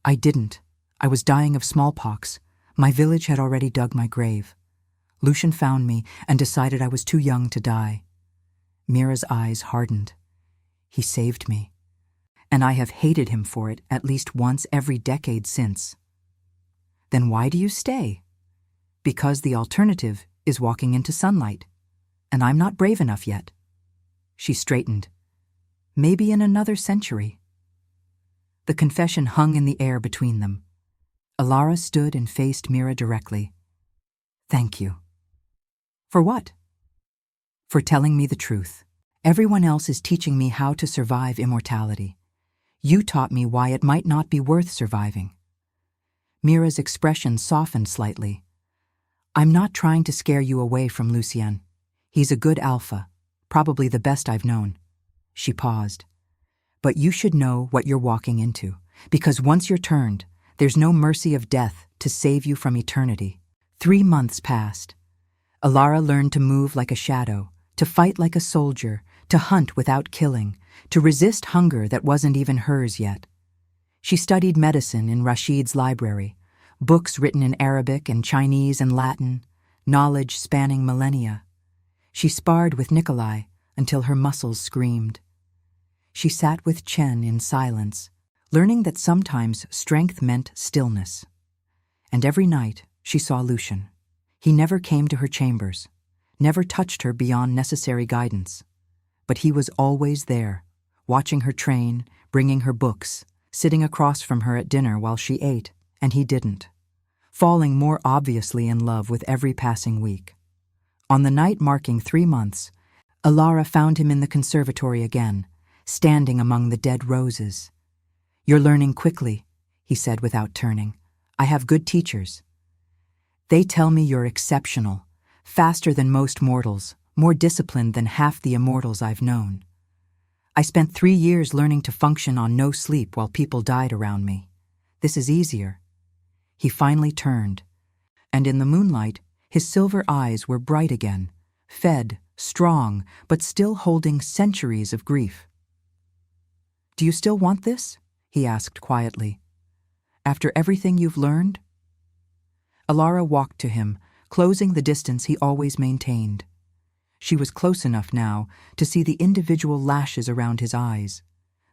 "I didn't. I was dying of smallpox. My village had already dug my grave. Lucian found me and decided I was too young to die." Mira's eyes hardened. "He saved me. And I have hated him for it at least once every decade since." "Then why do you stay?" "Because the alternative is walking into sunlight. And I'm not brave enough yet." She straightened. "Maybe in another century." The confession hung in the air between them. Ilara stood and faced Mira directly. "Thank you." "For what?" "For telling me the truth. Everyone else is teaching me how to survive immortality. You taught me why it might not be worth surviving." Mira's expression softened slightly. "I'm not trying to scare you away from Lucien. He's a good alpha, probably the best I've known." She paused. "But you should know what you're walking into, because once you're turned, there's no mercy of death to save you from eternity." 3 months passed. Ilara learned to move like a shadow, to fight like a soldier, to hunt without killing, to resist hunger that wasn't even hers yet. She studied medicine in Rashid's library, books written in Arabic and Chinese and Latin, knowledge spanning millennia. She sparred with Nikolai until her muscles screamed. She sat with Chen in silence, learning that sometimes strength meant stillness. And every night she saw Lucian. He never came to her chambers, never touched her beyond necessary guidance. But he was always there, watching her train, bringing her books, sitting across from her at dinner while she ate, and he didn't, falling more obviously in love with every passing week. On the night marking 3 months, Ilara found him in the conservatory again, standing among the dead roses. "You're learning quickly," he said without turning. "I have good teachers. They tell me you're exceptional, faster than most mortals, more disciplined than half the immortals I've known. I spent 3 years learning to function on no sleep while people died around me. This is easier." He finally turned, and in the moonlight, his silver eyes were bright again, fed, strong, but still holding centuries of grief. "Do you still want this?" he asked quietly. "After everything you've learned?" Ilara walked to him, closing the distance he always maintained. She was close enough now to see the individual lashes around his eyes,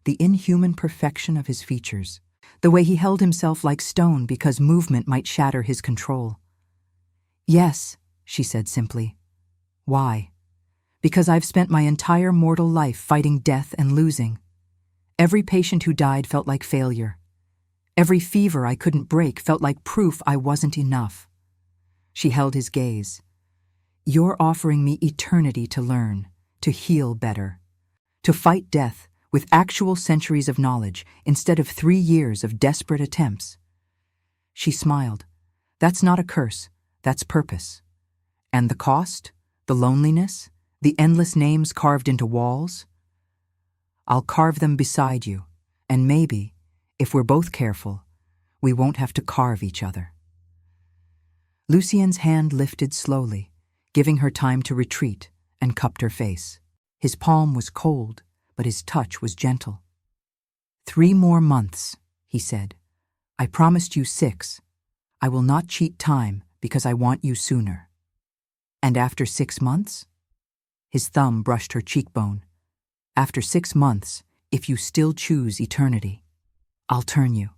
the inhuman perfection of his features, the way he held himself like stone because movement might shatter his control. "Yes," she said simply. "Why?" "Because I've spent my entire mortal life fighting death and losing. Every patient who died felt like failure. Every fever I couldn't break felt like proof I wasn't enough." She held his gaze. "You're offering me eternity to learn, to heal better, to fight death with actual centuries of knowledge instead of 3 years of desperate attempts." She smiled. "That's not a curse, that's purpose. And the cost, the loneliness, the endless names carved into walls? I'll carve them beside you, and maybe, if we're both careful, we won't have to carve each other." Lucien's hand lifted slowly, giving her time to retreat, and cupped her face. His palm was cold, but his touch was gentle. 3 more months, he said. "I promised you 6. I will not cheat time because I want you sooner." "And after 6 months?" His thumb brushed her cheekbone. "After 6 months, if you still choose eternity, I'll turn you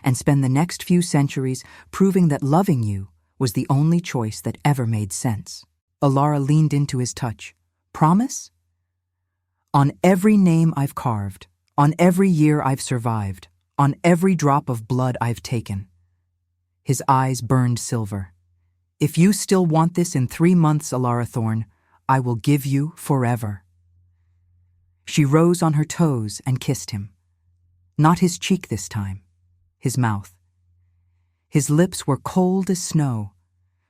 and spend the next few centuries proving that loving you was the only choice that ever made sense. Alara leaned into his touch. Promise? On every name I've carved, on every year I've survived, on every drop of blood I've taken. His eyes burned silver. If you still want this in 3 months, Alara Thorne, I will give you forever. She rose on her toes and kissed him. Not his cheek this time, his mouth. His lips were cold as snow,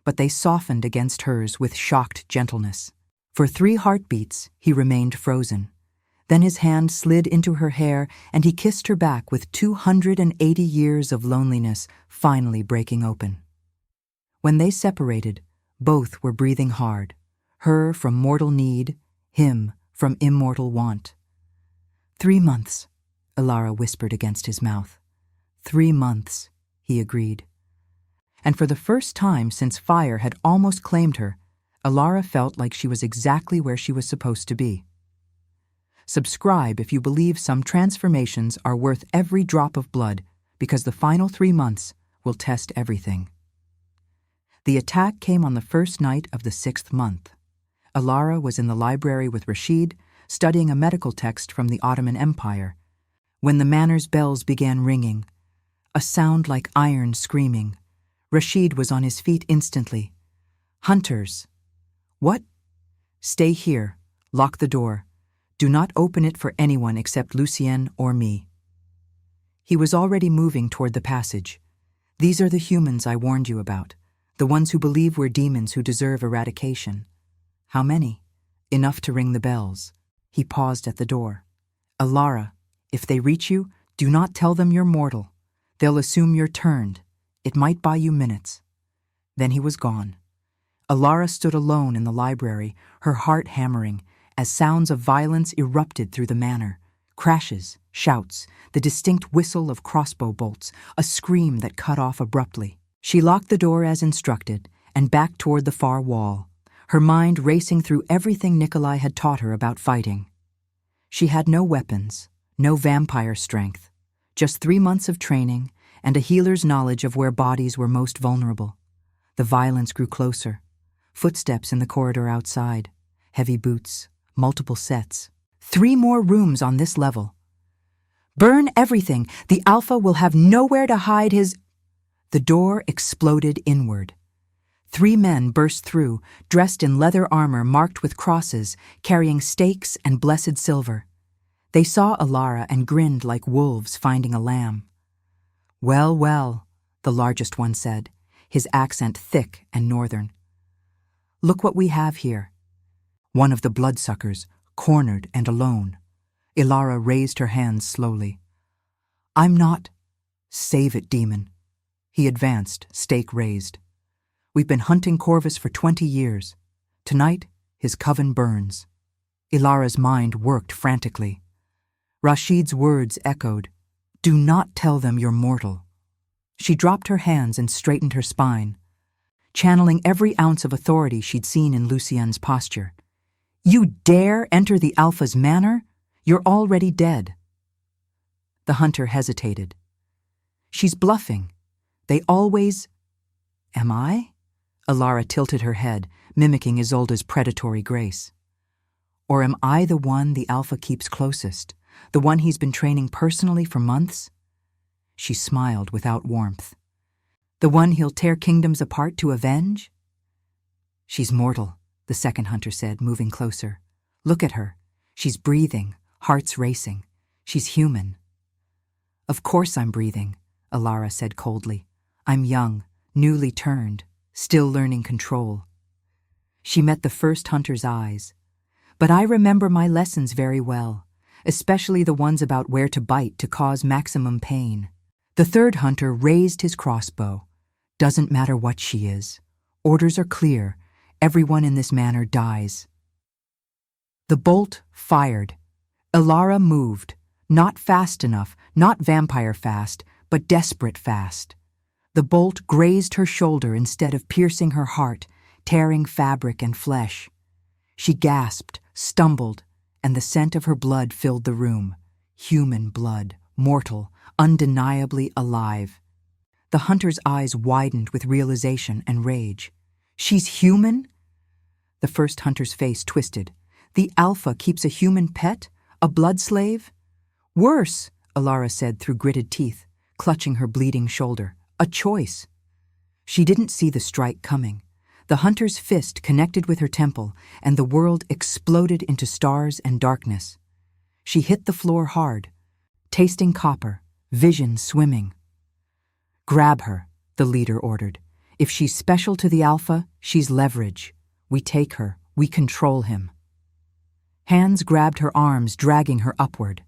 but they softened against hers with shocked gentleness. For 3 heartbeats, he remained frozen. Then his hand slid into her hair and he kissed her back with 280 years of loneliness finally breaking open. When they separated, both were breathing hard, her from mortal need, him from immortal want. 3 months, Alara whispered against his mouth. 3 months, he agreed. And for the first time since fire had almost claimed her, Alara felt like she was exactly where she was supposed to be. Subscribe if you believe some transformations are worth every drop of blood, because the final 3 months will test everything. The attack came on the first night of the 6th month. Alara was in the library with Rashid, studying a medical text from the Ottoman Empire, when the manor's bells began ringing, a sound like iron screaming. Rashid was on his feet instantly. Hunters. What? Stay here. Lock the door. Do not open it for anyone except Lucien or me. He was already moving toward the passage. These are the humans I warned you about, the ones who believe we're demons who deserve eradication. How many? Enough to ring the bells. He paused at the door. Alara, if they reach you, do not tell them you're mortal. They'll assume you're turned. It might buy you minutes. Then he was gone. Alara stood alone in the library, her heart hammering, as sounds of violence erupted through the manor. Crashes, shouts, the distinct whistle of crossbow bolts, a scream that cut off abruptly. She locked the door as instructed and backed toward the far wall, her mind racing through everything Nikolai had taught her about fighting. She had no weapons, no vampire strength, just 3 months of training and a healer's knowledge of where bodies were most vulnerable. The violence grew closer. Footsteps in the corridor outside, heavy boots, multiple sets. 3 more rooms on this level. Burn everything. The Alpha will have nowhere to hide his... The door exploded inward. 3 men burst through, dressed in leather armor marked with crosses, carrying stakes and blessed silver. They saw Alara and grinned like wolves finding a lamb. Well, well, the largest one said, his accent thick and northern. Look what we have here. One of the bloodsuckers, cornered and alone. Alara raised her hands slowly. I'm not... Save it, demon. He advanced, stake raised. We've been hunting Corvus for 20 years. Tonight, his coven burns. Ilara's mind worked frantically. Rashid's words echoed. Do not tell them you're mortal. She dropped her hands and straightened her spine, channeling every ounce of authority she'd seen in Lucien's posture. You dare enter the Alpha's manor? You're already dead. The hunter hesitated. She's bluffing. They always... Am I? Alara tilted her head, mimicking Isolde's predatory grace. Or am I the one the Alpha keeps closest, the one he's been training personally for months? She smiled without warmth. The one he'll tear kingdoms apart to avenge? She's mortal, the second hunter said, moving closer. Look at her. She's breathing, heart's racing. She's human. Of course I'm breathing, Alara said coldly. I'm young, newly turned, still learning control. She met the first hunter's eyes. But I remember my lessons very well, especially the ones about where to bite to cause maximum pain. The third hunter raised his crossbow. Doesn't matter what she is. Orders are clear. Everyone in this manor dies. The bolt fired. Alara moved. Not fast enough, not vampire fast, but desperate fast. The bolt grazed her shoulder instead of piercing her heart, tearing fabric and flesh. She gasped, stumbled, and the scent of her blood filled the room. Human blood, mortal, undeniably alive. The hunter's eyes widened with realization and rage. She's human? The first hunter's face twisted. The Alpha keeps a human pet? A blood slave? Worse, Alara said through gritted teeth, clutching her bleeding shoulder. A choice. She didn't see the strike coming. The hunter's fist connected with her temple, and the world exploded into stars and darkness. She hit the floor hard, tasting copper, vision swimming. Grab her, the leader ordered. If she's special to the Alpha, she's leverage. We take her, we control him. Hands grabbed her arms, dragging her upward.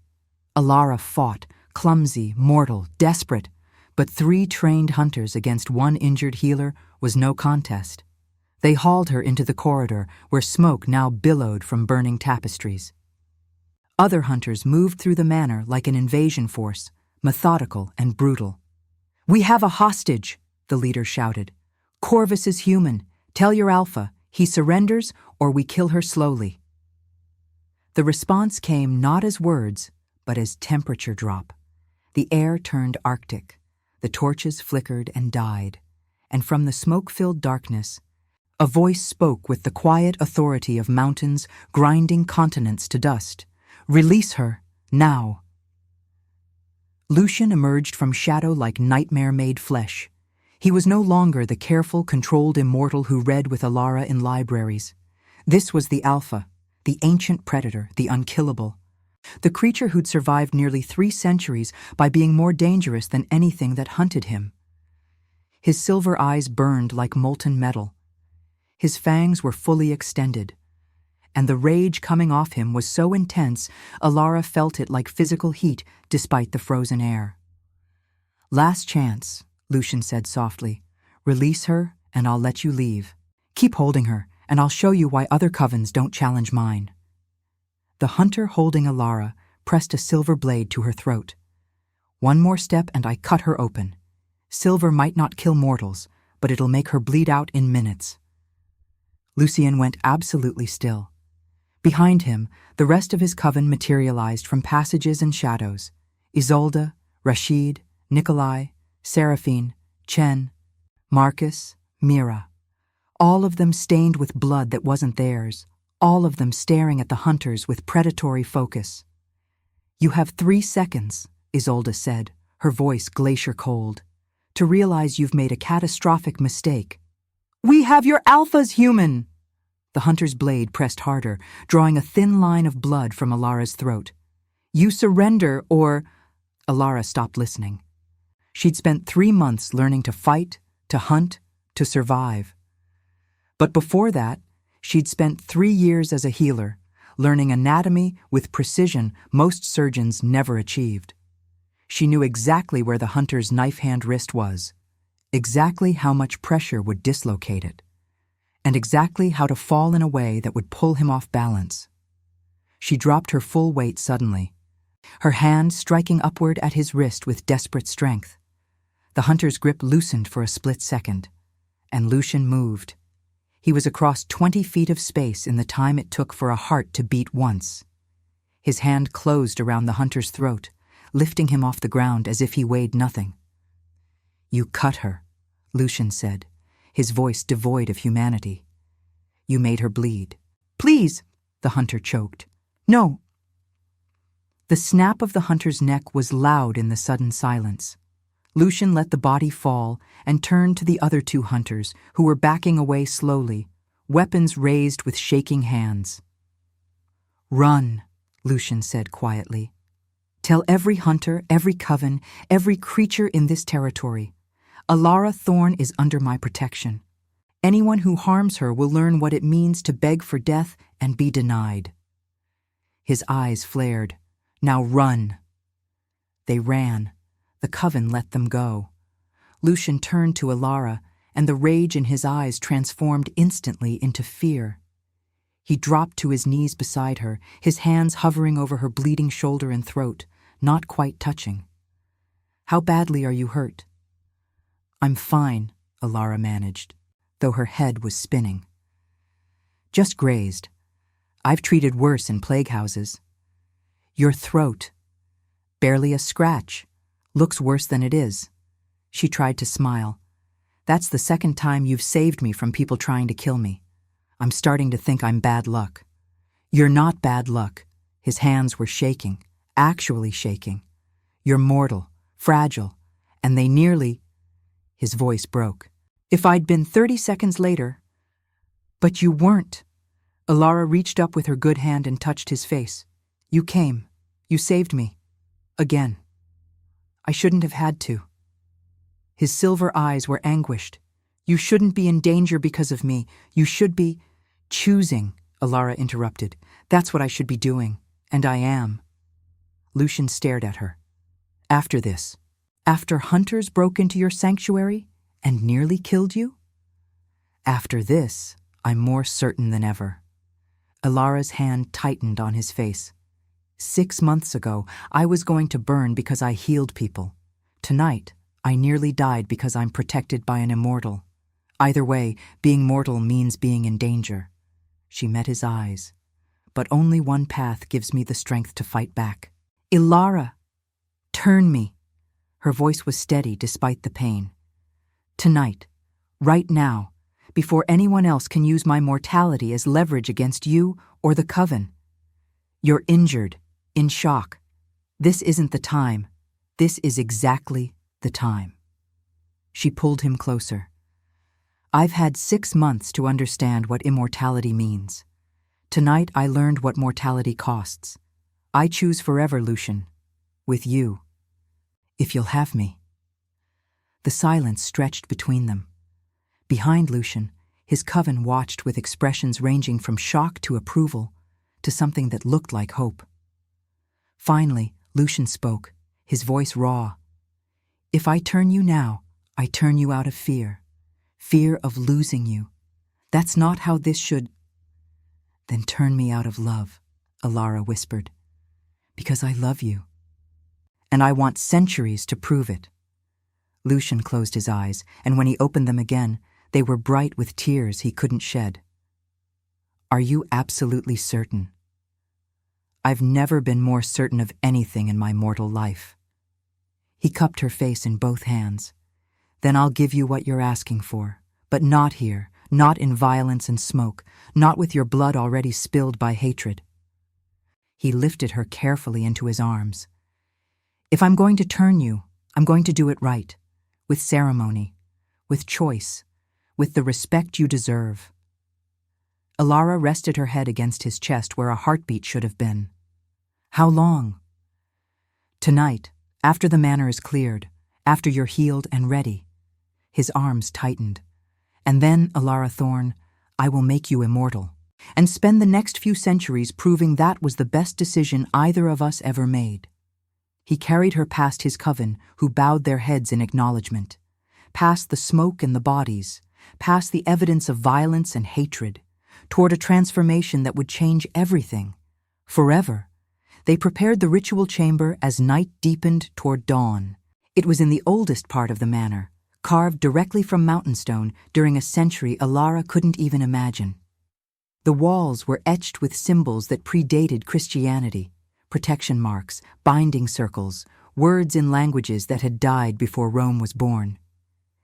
Alara fought, clumsy, mortal, desperate, but 3 trained hunters against 1 injured healer was no contest. They hauled her into the corridor, where smoke now billowed from burning tapestries. Other hunters moved through the manor like an invasion force, methodical and brutal. "We have a hostage," the leader shouted. "Corvus is human. Tell your Alpha, he surrenders or we kill her slowly." The response came not as words, but as temperature drop. The air turned arctic. The torches flickered and died, and from the smoke-filled darkness, a voice spoke with the quiet authority of mountains grinding continents to dust. "Release her, now." Lucian emerged from shadow like nightmare-made flesh. He was no longer the careful, controlled immortal who read with Alara in libraries. This was the Alpha, the ancient predator, the unkillable. The creature who'd survived nearly 3 centuries by being more dangerous than anything that hunted him. His silver eyes burned like molten metal. His fangs were fully extended, and the rage coming off him was so intense Alara felt it like physical heat despite the frozen air. "Last chance," Lucian said softly. "Release her, and I'll let you leave. Keep holding her, and I'll show you why other covens don't challenge mine." The hunter holding Alara pressed a silver blade to her throat. "One more step and I cut her open. Silver might not kill mortals, but it'll make her bleed out in minutes." Lucian went absolutely still. Behind him, the rest of his coven materialized from passages and shadows. Isolde, Rashid, Nikolai, Seraphine, Chen, Marcus, Mira. All of them stained with blood that wasn't theirs. All of them staring at the hunters with predatory focus. "You have 3 seconds, Isolde said, her voice glacier cold, "to realize you've made a catastrophic mistake." "We have your Alpha's human!" The hunter's blade pressed harder, drawing a thin line of blood from Alara's throat. "You surrender or—" Alara stopped listening. She'd spent 3 months learning to fight, to hunt, to survive. But before that, she'd spent 3 years as a healer, learning anatomy with precision most surgeons never achieved. She knew exactly where the hunter's knife-hand wrist was, exactly how much pressure would dislocate it, and exactly how to fall in a way that would pull him off balance. She dropped her full weight suddenly, her hand striking upward at his wrist with desperate strength. The hunter's grip loosened for a split second, and Lucian moved. He was across 20 feet of space in the time it took for a heart to beat once. His hand closed around the hunter's throat, lifting him off the ground as if he weighed nothing. "You cut her," Lucian said, his voice devoid of humanity. "You made her bleed." "Please," the hunter choked. "No." The snap of the hunter's neck was loud in the sudden silence. Lucian let the body fall and turned to the other 2 hunters who were backing away slowly, weapons raised with shaking hands. "Run," Lucian said quietly. "Tell every hunter, every coven, every creature in this territory. Alara Thorn is under my protection. Anyone who harms her will learn what it means to beg for death and be denied." His eyes flared. "Now run." They ran. The coven let them go. Lucian turned to Alara, and the rage in his eyes transformed instantly into fear. He dropped to his knees beside her, his hands hovering over her bleeding shoulder and throat, not quite touching. "How badly are you hurt?" "I'm fine," Alara managed, though her head was spinning. "Just grazed. I've treated worse in plague houses." "Your throat. Barely a scratch. Looks worse than it is." She tried to smile. That's the second time you've saved me from people trying to kill me. I'm starting to think I'm bad luck. You're not bad luck. His hands were shaking, actually shaking. You're mortal, fragile, and they nearly... His voice broke. If I'd been 30 seconds later... But you weren't. Alara reached up with her good hand and touched his face. You came. You saved me. Again. I shouldn't have had to. His silver eyes were anguished. You shouldn't be in danger because of me. You should be... Choosing, Alara interrupted. That's what I should be doing. And I am. Lucian stared at her. After this, after hunters broke into your sanctuary and nearly killed you? After this, I'm more certain than ever. Alara's hand tightened on his face. 6 months ago, I was going to burn because I healed people. Tonight, I nearly died because I'm protected by an immortal. Either way, being mortal means being in danger. She met his eyes. But only one path gives me the strength to fight back. Ilara! Turn me! Her voice was steady despite the pain. Tonight, right now, before anyone else can use my mortality as leverage against you or the Coven. You're injured, in shock. This isn't the time. This is exactly the time. She pulled him closer. I've had 6 months to understand what immortality means. Tonight I learned what mortality costs. I choose forever, Lucian. With you. If you'll have me. The silence stretched between them. Behind Lucian, his Coven watched with expressions ranging from shock to approval to something that looked like hope. Finally, Lucian spoke, his voice raw. If I turn you now, I turn you out of fear. Fear of losing you. That's not how this should... Then turn me out of love, Alara whispered. Because I love you. And I want centuries to prove it. Lucian closed his eyes, and when he opened them again, they were bright with tears he couldn't shed. Are you absolutely certain? I've never been more certain of anything in my mortal life. He cupped her face in both hands. Then I'll give you what you're asking for, but not here, not in violence and smoke, not with your blood already spilled by hatred. He lifted her carefully into his arms. If I'm going to turn you, I'm going to do it right, with ceremony, with choice, with the respect you deserve. Alara rested her head against his chest where a heartbeat should have been. How long? Tonight, after the manor is cleared, after you're healed and ready. His arms tightened. And then, Alara Thorne, I will make you immortal, and spend the next few centuries proving that was the best decision either of us ever made. He carried her past his Coven, who bowed their heads in acknowledgement, past the smoke and the bodies, past the evidence of violence and hatred, toward a transformation that would change everything, forever. They prepared the ritual chamber as night deepened toward dawn. It was in the oldest part of the manor, carved directly from mountainstone during a century Alara couldn't even imagine. The walls were etched with symbols that predated Christianity, protection marks, binding circles, words in languages that had died before Rome was born.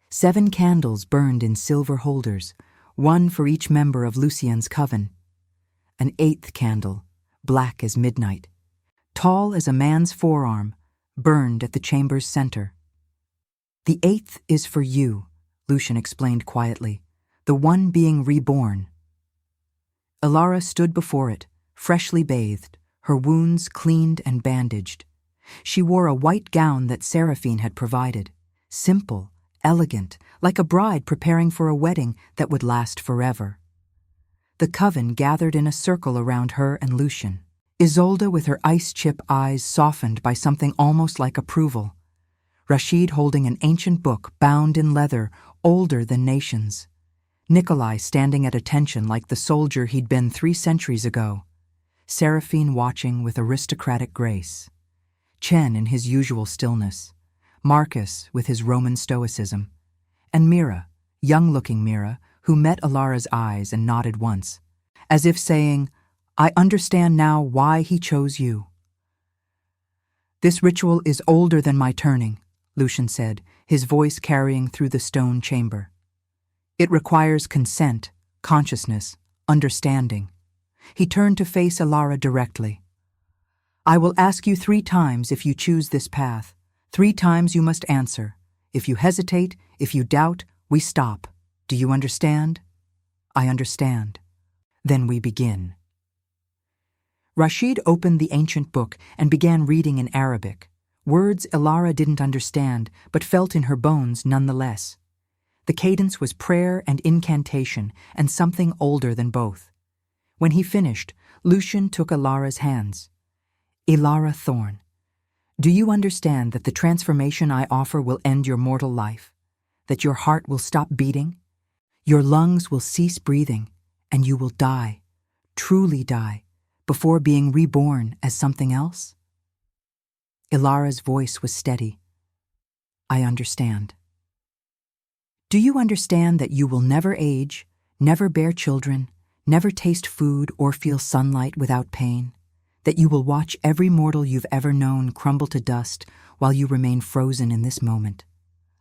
7 candles burned in silver holders, 1 for each member of Lucian's Coven. An 8th candle, black as midnight, tall as a man's forearm, burned at the chamber's center. The 8th is for you, Lucian explained quietly, the one being reborn. Alara stood before it, freshly bathed, her wounds cleaned and bandaged. She wore a white gown that Seraphine had provided, simple, elegant, like a bride preparing for a wedding that would last forever. The Coven gathered in a circle around her and Lucian, Isolde with her ice-chip eyes softened by something almost like approval, Rashid holding an ancient book bound in leather older than nations, Nikolai standing at attention like the soldier he'd been 3 centuries ago, Seraphine watching with aristocratic grace, Chen in his usual stillness, Marcus with his Roman stoicism, and Mira, young-looking Mira, who met Alara's eyes and nodded once, as if saying, I understand now why he chose you. This ritual is older than my turning, Lucian said, his voice carrying through the stone chamber. "It requires consent, consciousness, understanding." He turned to face Alara directly. "I will ask you 3 times if you choose this path. 3 times you must answer. If you hesitate, if you doubt, we stop. Do you understand?" "I understand." "Then we begin." Rashid opened the ancient book and began reading in Arabic, words Alara didn't understand but felt in her bones nonetheless. The cadence was prayer and incantation, and something older than both. When he finished, Lucian took Alara's hands. "Alara Thorn, do you understand that the transformation I offer will end your mortal life? That your heart will stop beating? Your lungs will cease breathing, and you will die, truly die, before being reborn as something else?" Ilara's voice was steady. "I understand." "Do you understand that you will never age, never bear children, never taste food or feel sunlight without pain? That you will watch every mortal you've ever known crumble to dust while you remain frozen in this moment?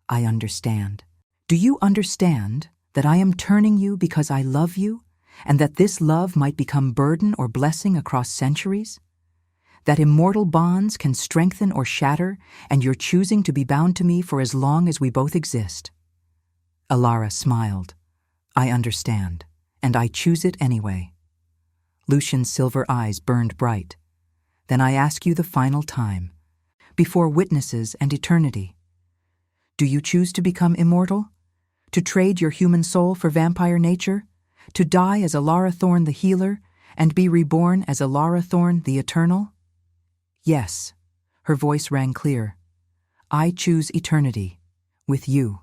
I understand. Do you understand that I am turning you because I love you, and that this love might become burden or blessing across centuries? That immortal bonds can strengthen or shatter, and you're choosing to be bound to me for as long as we both exist?" Alara smiled. "I understand, and I choose it anyway." Lucian's silver eyes burned bright. "Then I ask you the final time, before witnesses and eternity. Do you choose to become immortal? To trade your human soul for vampire nature? To die as Alara Thorn the healer, and be reborn as Alara Thorn the eternal?" "Yes," her voice rang clear. "I choose eternity, with you."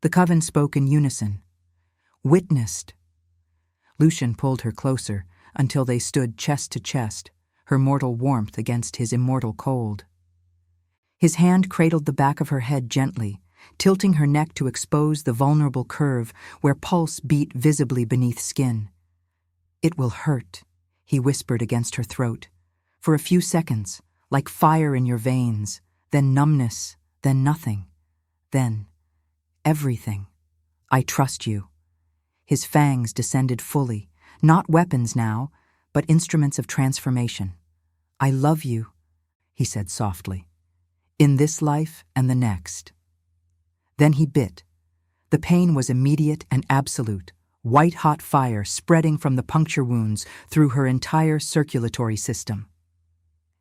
The coven spoke in unison. "Witnessed." Lucian pulled her closer until they stood chest to chest, her mortal warmth against his immortal cold. His hand cradled the back of her head gently, tilting her neck to expose the vulnerable curve where pulse beat visibly beneath skin. "It will hurt," he whispered against her throat. "For a few seconds, like fire in your veins, then numbness, then nothing, then everything. I trust you." His fangs descended fully, not weapons now, but instruments of transformation. "I love you," he said softly, "in this life and the next." Then he bit. The pain was immediate and absolute, white-hot fire spreading from the puncture wounds through her entire circulatory system.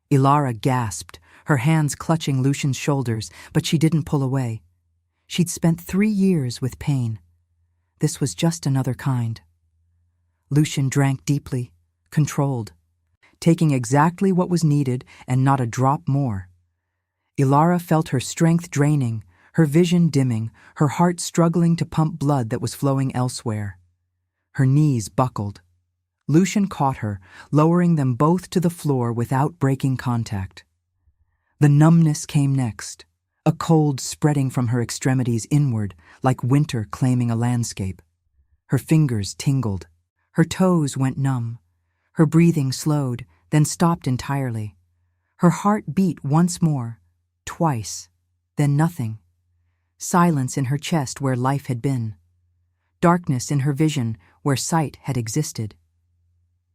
Alara gasped, her hands clutching Lucian's shoulders, but she didn't pull away. She'd spent 3 years with pain. This was just another kind. Lucian drank deeply, controlled, taking exactly what was needed and not a drop more. Alara felt her strength draining, her vision dimming, her heart struggling to pump blood that was flowing elsewhere. Her knees buckled. Lucian caught her, lowering them both to the floor without breaking contact. The numbness came next, a cold spreading from her extremities inward, like winter claiming a landscape. Her fingers tingled. Her toes went numb. Her breathing slowed, then stopped entirely. Her heart beat once more, twice, then nothing. Silence in her chest where life had been. Darkness in her vision where sight had existed.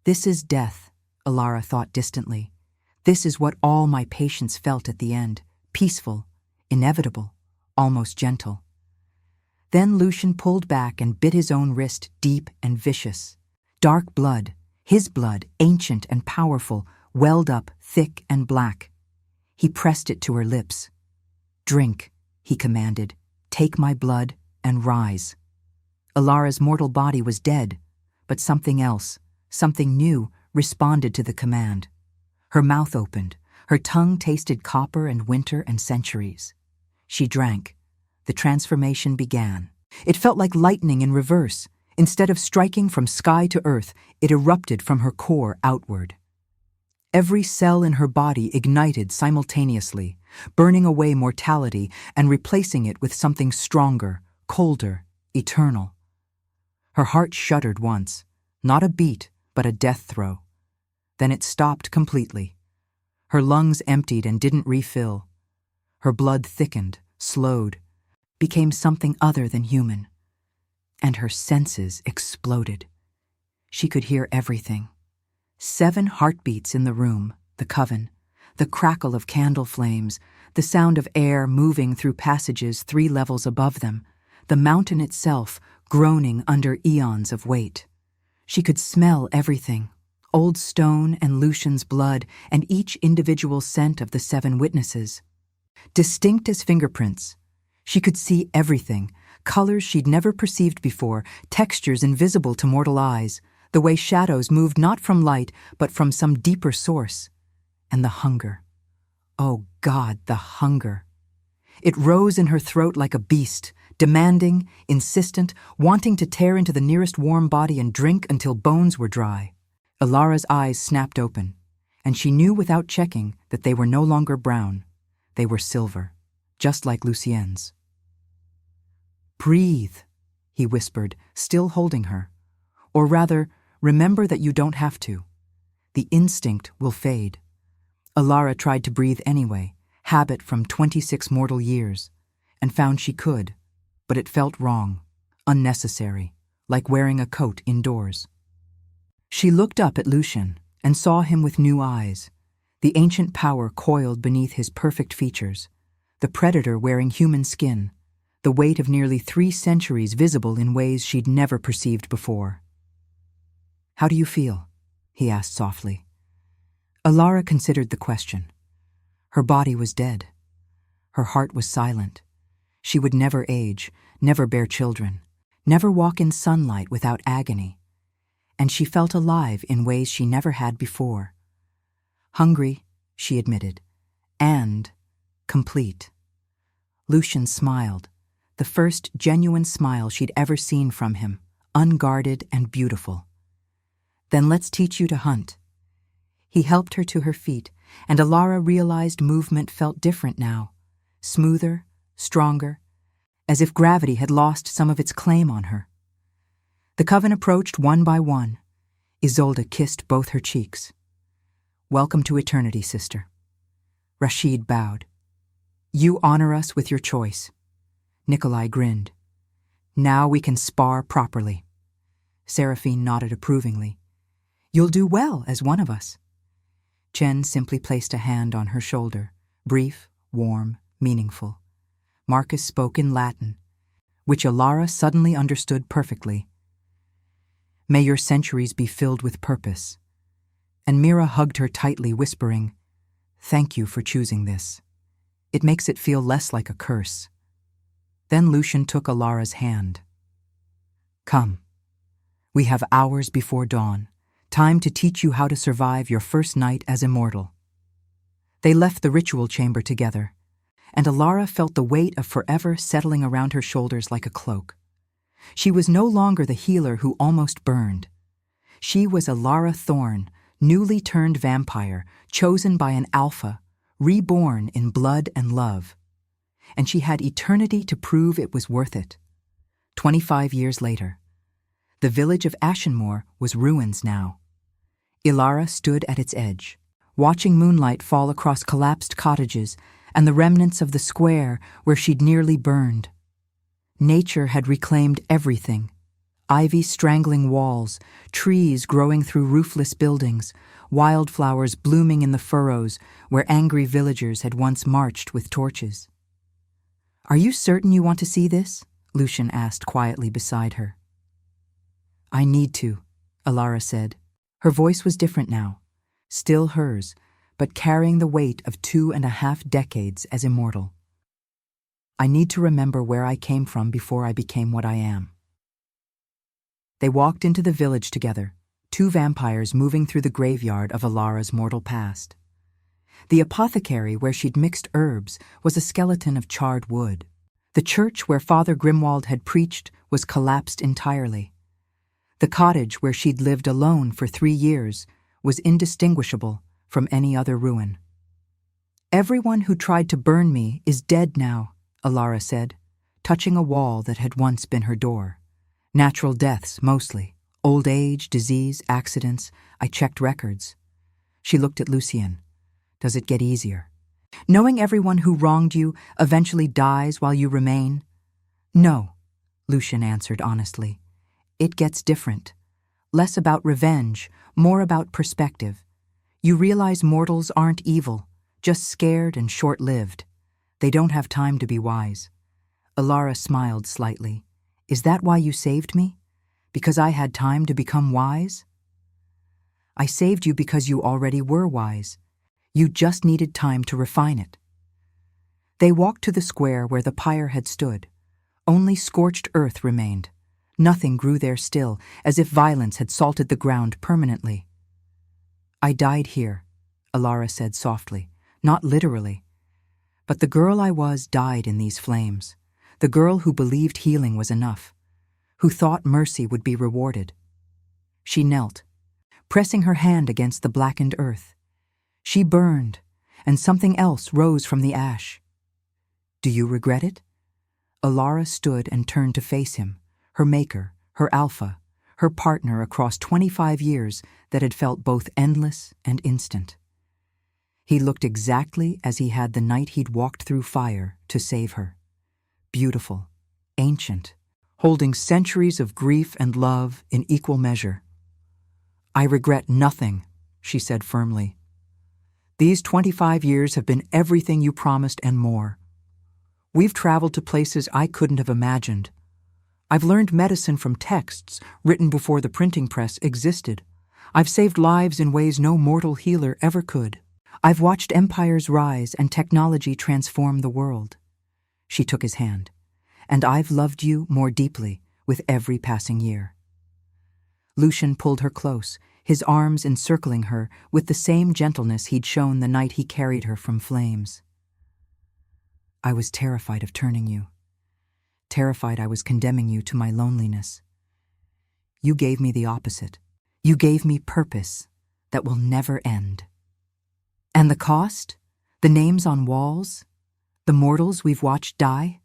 "This is death," Alara thought distantly. "This is what all my patients felt at the end, peaceful, inevitable, almost gentle." Then Lucian pulled back and bit his own wrist deep and vicious. Dark blood, his blood, ancient and powerful, welled up thick and black. He pressed it to her lips. "Drink," he commanded. "Take my blood and rise." Alara's mortal body was dead, but something else, something new, responded to the command. Her mouth opened. Her tongue tasted copper and winter and centuries. She drank. The transformation began. It felt like lightning in reverse. Instead of striking from sky to earth, it erupted from her core outward. Every cell in her body ignited simultaneously, burning away mortality and replacing it with something stronger, colder, eternal. Her heart shuddered once, not a beat, but a death throe. Then it stopped completely. Her lungs emptied and didn't refill. Her blood thickened, slowed, became something other than human. And her senses exploded. She could hear everything. 7 heartbeats in the room, the coven, the crackle of candle flames, the sound of air moving through passages 3 levels above them, the mountain itself groaning under eons of weight. She could smell everything, old stone and Lucian's blood and each individual scent of the 7 witnesses. Distinct as fingerprints, she could see everything, colors she'd never perceived before, textures invisible to mortal eyes, the way shadows moved not from light but from some deeper source. And the hunger. Oh God, the hunger. It rose in her throat like a beast, demanding, insistent, wanting to tear into the nearest warm body and drink until bones were dry. Ilara's eyes snapped open, and she knew without checking that they were no longer brown. They were silver, just like Lucien's. "Breathe," he whispered, still holding her. "Or rather, remember that you don't have to. The instinct will fade." Ilara tried to breathe anyway, habit from 26 mortal years, and found she could, but it felt wrong, unnecessary, like wearing a coat indoors. She looked up at Lucian and saw him with new eyes, the ancient power coiled beneath his perfect features, the predator wearing human skin, the weight of nearly 3 centuries visible in ways she'd never perceived before. "How do you feel?" he asked softly. Ilara considered the question. Her body was dead. Her heart was silent. She would never age, never bear children, never walk in sunlight without agony. And she felt alive in ways she never had before. Hungry, she admitted, and complete. Lucian smiled, the first genuine smile she'd ever seen from him, unguarded and beautiful. "Then let's teach you to hunt." He helped her to her feet, and Ilara realized movement felt different now, smoother, stronger, as if gravity had lost some of its claim on her. The coven approached one by one. Isolde kissed both her cheeks. "Welcome to eternity, sister." Rashid bowed. "You honor us with your choice." Nikolai grinned. "Now we can spar properly." Seraphine nodded approvingly. "You'll do well as one of us." Chen simply placed a hand on her shoulder, brief, warm, meaningful. Marcus spoke in Latin, which Ilara suddenly understood perfectly. "May your centuries be filled with purpose." And Mira hugged her tightly, whispering, "Thank you for choosing this. It makes it feel less like a curse." Then Lucian took Ilara's hand. "Come. We have hours before dawn. Time to teach you how to survive your first night as immortal." They left the ritual chamber together, and Ilara felt the weight of forever settling around her shoulders like a cloak. She was no longer the healer who almost burned. She was Ilara Thorn, newly turned vampire, chosen by an alpha, reborn in blood and love. And she had eternity to prove it was worth it. 25 years later, the village of Ashenmoor was ruins now. Ilara stood at its edge, watching moonlight fall across collapsed cottages and the remnants of the square where she'd nearly burned. Nature had reclaimed everything. Ivy strangling walls, trees growing through roofless buildings, wildflowers blooming in the furrows where angry villagers had once marched with torches. "Are you certain you want to see this?" Lucian asked quietly beside her. "I need to," Ilara said. Her voice was different now, still hers, but carrying the weight of 2.5 decades as immortal. "I need to remember where I came from before I became what I am." They walked into the village together, 2 vampires moving through the graveyard of Ilara's mortal past. The apothecary where she'd mixed herbs was a skeleton of charred wood. The church where Father Grimwald had preached was collapsed entirely. The cottage where she'd lived alone for 3 years was indistinguishable from any other ruin. "Everyone who tried to burn me is dead now," Ilara said, touching a wall that had once been her door. "Natural deaths, mostly. Old age, disease, accidents. I checked records." She looked at Lucien. "Does it get easier?" Knowing everyone who wronged you eventually dies while you remain? No, Lucian answered honestly. It gets different. Less about revenge, more about perspective. You realize mortals aren't evil, just scared and short-lived. They don't have time to be wise. Alara smiled slightly. Is that why you saved me? Because I had time to become wise? I saved you because you already were wise. You just needed time to refine it. They walked to the square where the pyre had stood. Only scorched earth remained. Nothing grew there still, as if violence had salted the ground permanently. I died here, Alara said softly, not literally. But the girl I was died in these flames. The girl who believed healing was enough, who thought mercy would be rewarded. She knelt, pressing her hand against the blackened earth. She burned, and something else rose from the ash. Do you regret it? Alara stood and turned to face him, her maker, her alpha, her partner across 25 years that had felt both endless and instant. He looked exactly as he had the night he'd walked through fire to save her. Beautiful, ancient, holding centuries of grief and love in equal measure. I regret nothing, she said firmly. These 25 years have been everything you promised and more. We've traveled to places I couldn't have imagined. I've learned medicine from texts written before the printing press existed. I've saved lives in ways no mortal healer ever could. I've watched empires rise and technology transform the world. She took his hand. And I've loved you more deeply with every passing year. Lucian pulled her close, his arms encircling her with the same gentleness he'd shown the night he carried her from flames. I was terrified of turning you. Terrified I was condemning you to my loneliness. You gave me the opposite. You gave me purpose that will never end. And the cost? The names on walls? The mortals we've watched die?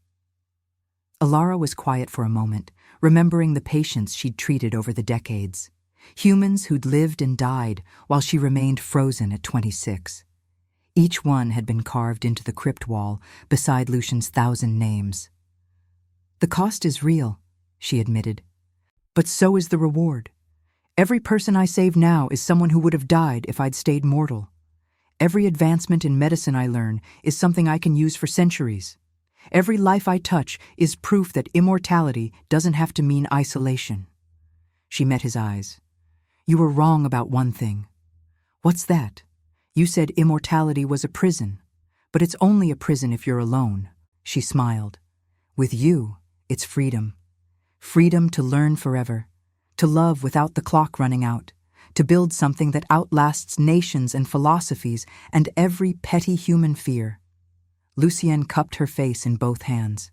Alara was quiet for a moment, remembering the patients she'd treated over the decades. Humans who'd lived and died while she remained frozen at 26. Each one had been carved into the crypt wall beside Lucian's 1,000 names. The cost is real, she admitted. But so is the reward. Every person I save now is someone who would have died if I'd stayed mortal. Every advancement in medicine I learn is something I can use for centuries. Every life I touch is proof that immortality doesn't have to mean isolation. She met his eyes. You were wrong about one thing. What's that? You said immortality was a prison, but it's only a prison if you're alone. She smiled. With you, it's freedom. Freedom to learn forever, to love without the clock running out, to build something that outlasts nations and philosophies and every petty human fear. Lucienne cupped her face in both hands.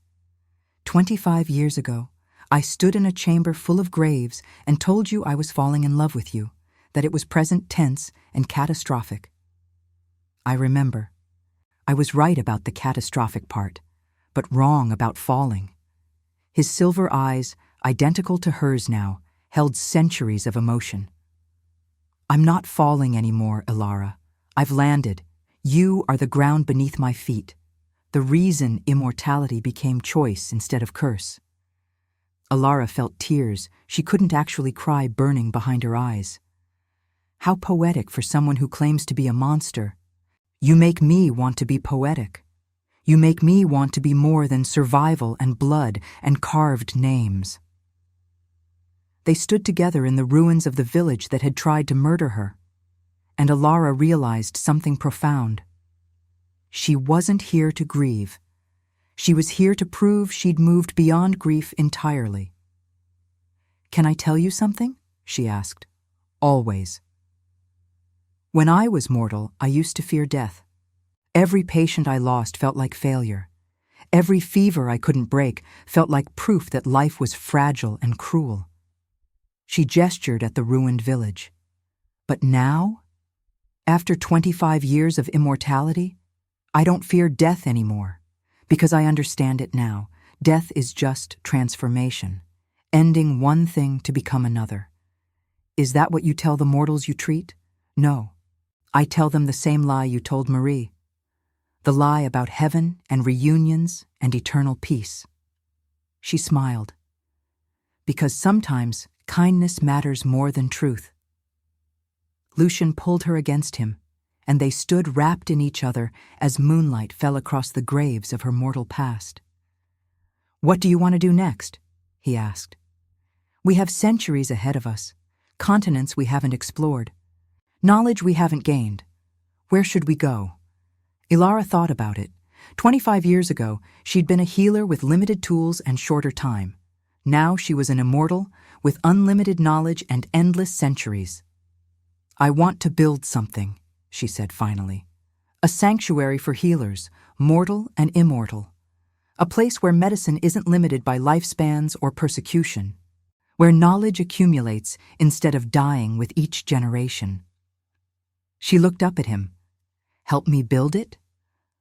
25 years ago, I stood in a chamber full of graves and told you I was falling in love with you, that it was present tense and catastrophic. I remember. I was right about the catastrophic part, but wrong about falling. His silver eyes, identical to hers now, held centuries of emotion. I'm not falling anymore, Alara. I've landed. You are the ground beneath my feet. The reason immortality became choice instead of curse. Alara felt tears she couldn't actually cry burning behind her eyes. How poetic for someone who claims to be a monster. You make me want to be poetic. You make me want to be more than survival and blood and carved names. They stood together in the ruins of the village that had tried to murder her, and Alara realized something profound. She wasn't here to grieve. She was here to prove she'd moved beyond grief entirely. Can I tell you something? She asked. Always. When I was mortal, I used to fear death. Every patient I lost felt like failure. Every fever I couldn't break felt like proof that life was fragile and cruel. She gestured at the ruined village. But now, after 25 years of immortality, I don't fear death anymore, because I understand it now. Death is just transformation, ending one thing to become another. Is that what you tell the mortals you treat? No. I tell them the same lie you told Marie. the lie about heaven and reunions and eternal peace. She smiled. Because sometimes kindness matters more than truth. Lucian pulled her against him, and they stood wrapped in each other as moonlight fell across the graves of her mortal past. "What do you want to do next?" he asked. "We have centuries ahead of us, continents we haven't explored, knowledge we haven't gained. Where should we go?" Ilara thought about it. 25 years ago, she'd been a healer with limited tools and shorter time. Now she was an immortal with unlimited knowledge and endless centuries. "I want to build something," she said finally. "A sanctuary for healers, mortal and immortal. A place where medicine isn't limited by lifespans or persecution. Where knowledge accumulates instead of dying with each generation." She looked up at him. "Help me build it?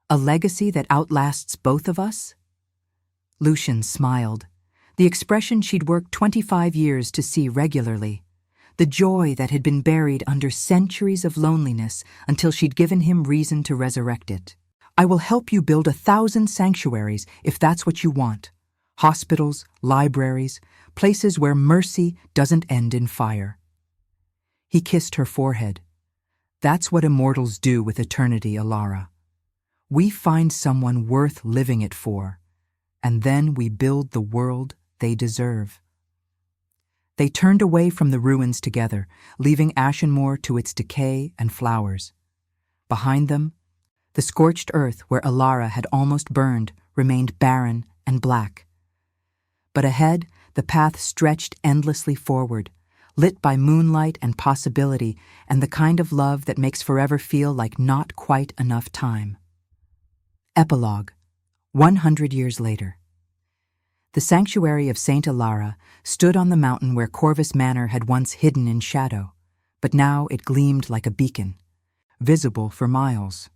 A legacy that outlasts both of us?" Lucian smiled, the expression she'd worked 25 years to see regularly, the joy that had been buried under centuries of loneliness until she'd given him reason to resurrect it. "I will help you build 1,000 sanctuaries if that's what you want. Hospitals, libraries, places where mercy doesn't end in fire." He kissed her forehead. "That's what immortals do with eternity, Ilara. We find someone worth living it for, and then we build the world they deserve." They turned away from the ruins together, leaving Ashenmoor to its decay and flowers. Behind them, the scorched earth where Ilara had almost burned remained barren and black. But ahead, the path stretched endlessly forward, lit by moonlight and possibility and the kind of love that makes forever feel like not quite enough time. Epilogue, 100 years later. The sanctuary of Saint Ilara stood on the mountain where Corvus Manor had once hidden in shadow, but now it gleamed like a beacon, visible for miles.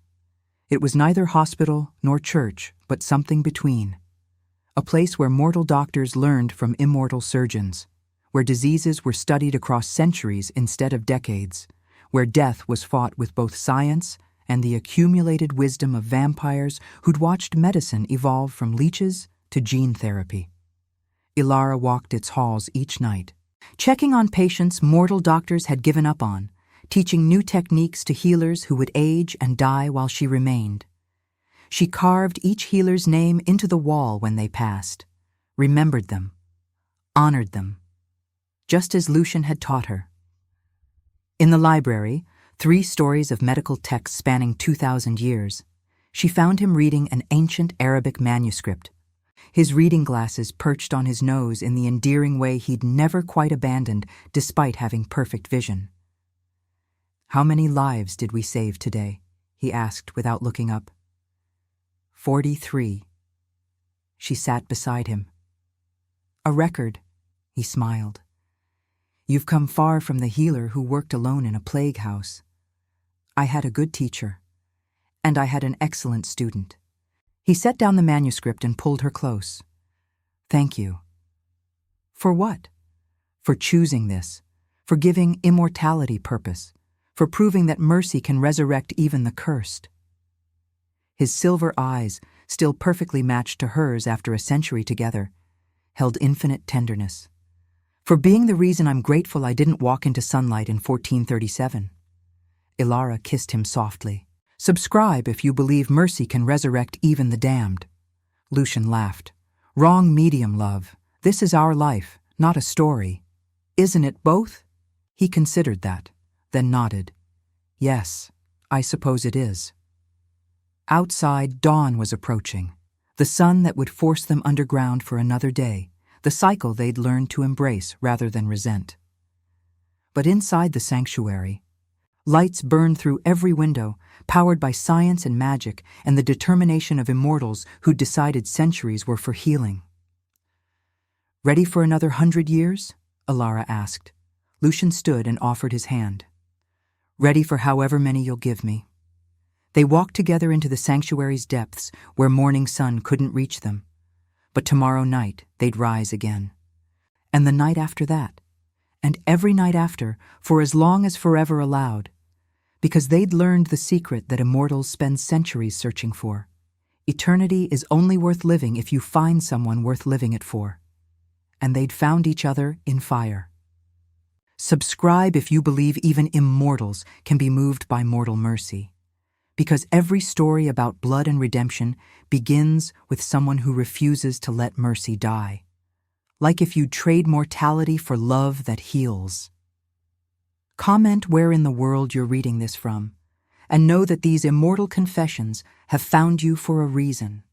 It was neither hospital nor church, but something between. A place where mortal doctors learned from immortal surgeons, where diseases were studied across centuries instead of decades, where death was fought with both science and the accumulated wisdom of vampires who'd watched medicine evolve from leeches to gene therapy. Ilara walked its halls each night, checking on patients mortal doctors had given up on, teaching new techniques to healers who would age and die while she remained. She carved each healer's name into the wall when they passed, remembered them, honored them, just as Lucian had taught her. In the library, 3 stories of medical texts spanning 2,000 years, she found him reading an ancient Arabic manuscript, his reading glasses perched on his nose in the endearing way he'd never quite abandoned despite having perfect vision. "How many lives did we save today?" he asked without looking up. 43. She sat beside him. "A record," he smiled. "You've come far from the healer who worked alone in a plague house. I had a good teacher, and I had an excellent student." He set down the manuscript and pulled her close. "Thank you." "For what?" "For choosing this, for giving immortality purpose, for proving that mercy can resurrect even the cursed." His silver eyes, still perfectly matched to hers after a century together, held infinite tenderness. "For being the reason I'm grateful I didn't walk into sunlight in 1437. Ilara kissed him softly. "Subscribe if you believe mercy can resurrect even the damned." Lucian laughed. "Wrong medium, love. This is our life, not a story. Isn't it both?" He considered that, then nodded. "Yes, I suppose it is." Outside, dawn was approaching, the sun that would force them underground for another day, the cycle they'd learned to embrace rather than resent. But inside the sanctuary, lights burned through every window, powered by science and magic and the determination of immortals who'd decided centuries were for healing. "Ready for another 100 years?" Ilara asked. Lucian stood and offered his hand. "Ready for however many you'll give me." They walked together into the sanctuary's depths where morning sun couldn't reach them. But tomorrow night they'd rise again. And the night after that. And every night after, for as long as forever allowed. because they'd learned the secret that immortals spend centuries searching for. Eternity is only worth living if you find someone worth living it for. And they'd found each other in fire. Subscribe if you believe even immortals can be moved by mortal mercy. Because every story about blood and redemption begins with someone who refuses to let mercy die. Like if you'd trade mortality for love that heals. Comment where in the world you're reading this from, and know that these immortal confessions have found you for a reason.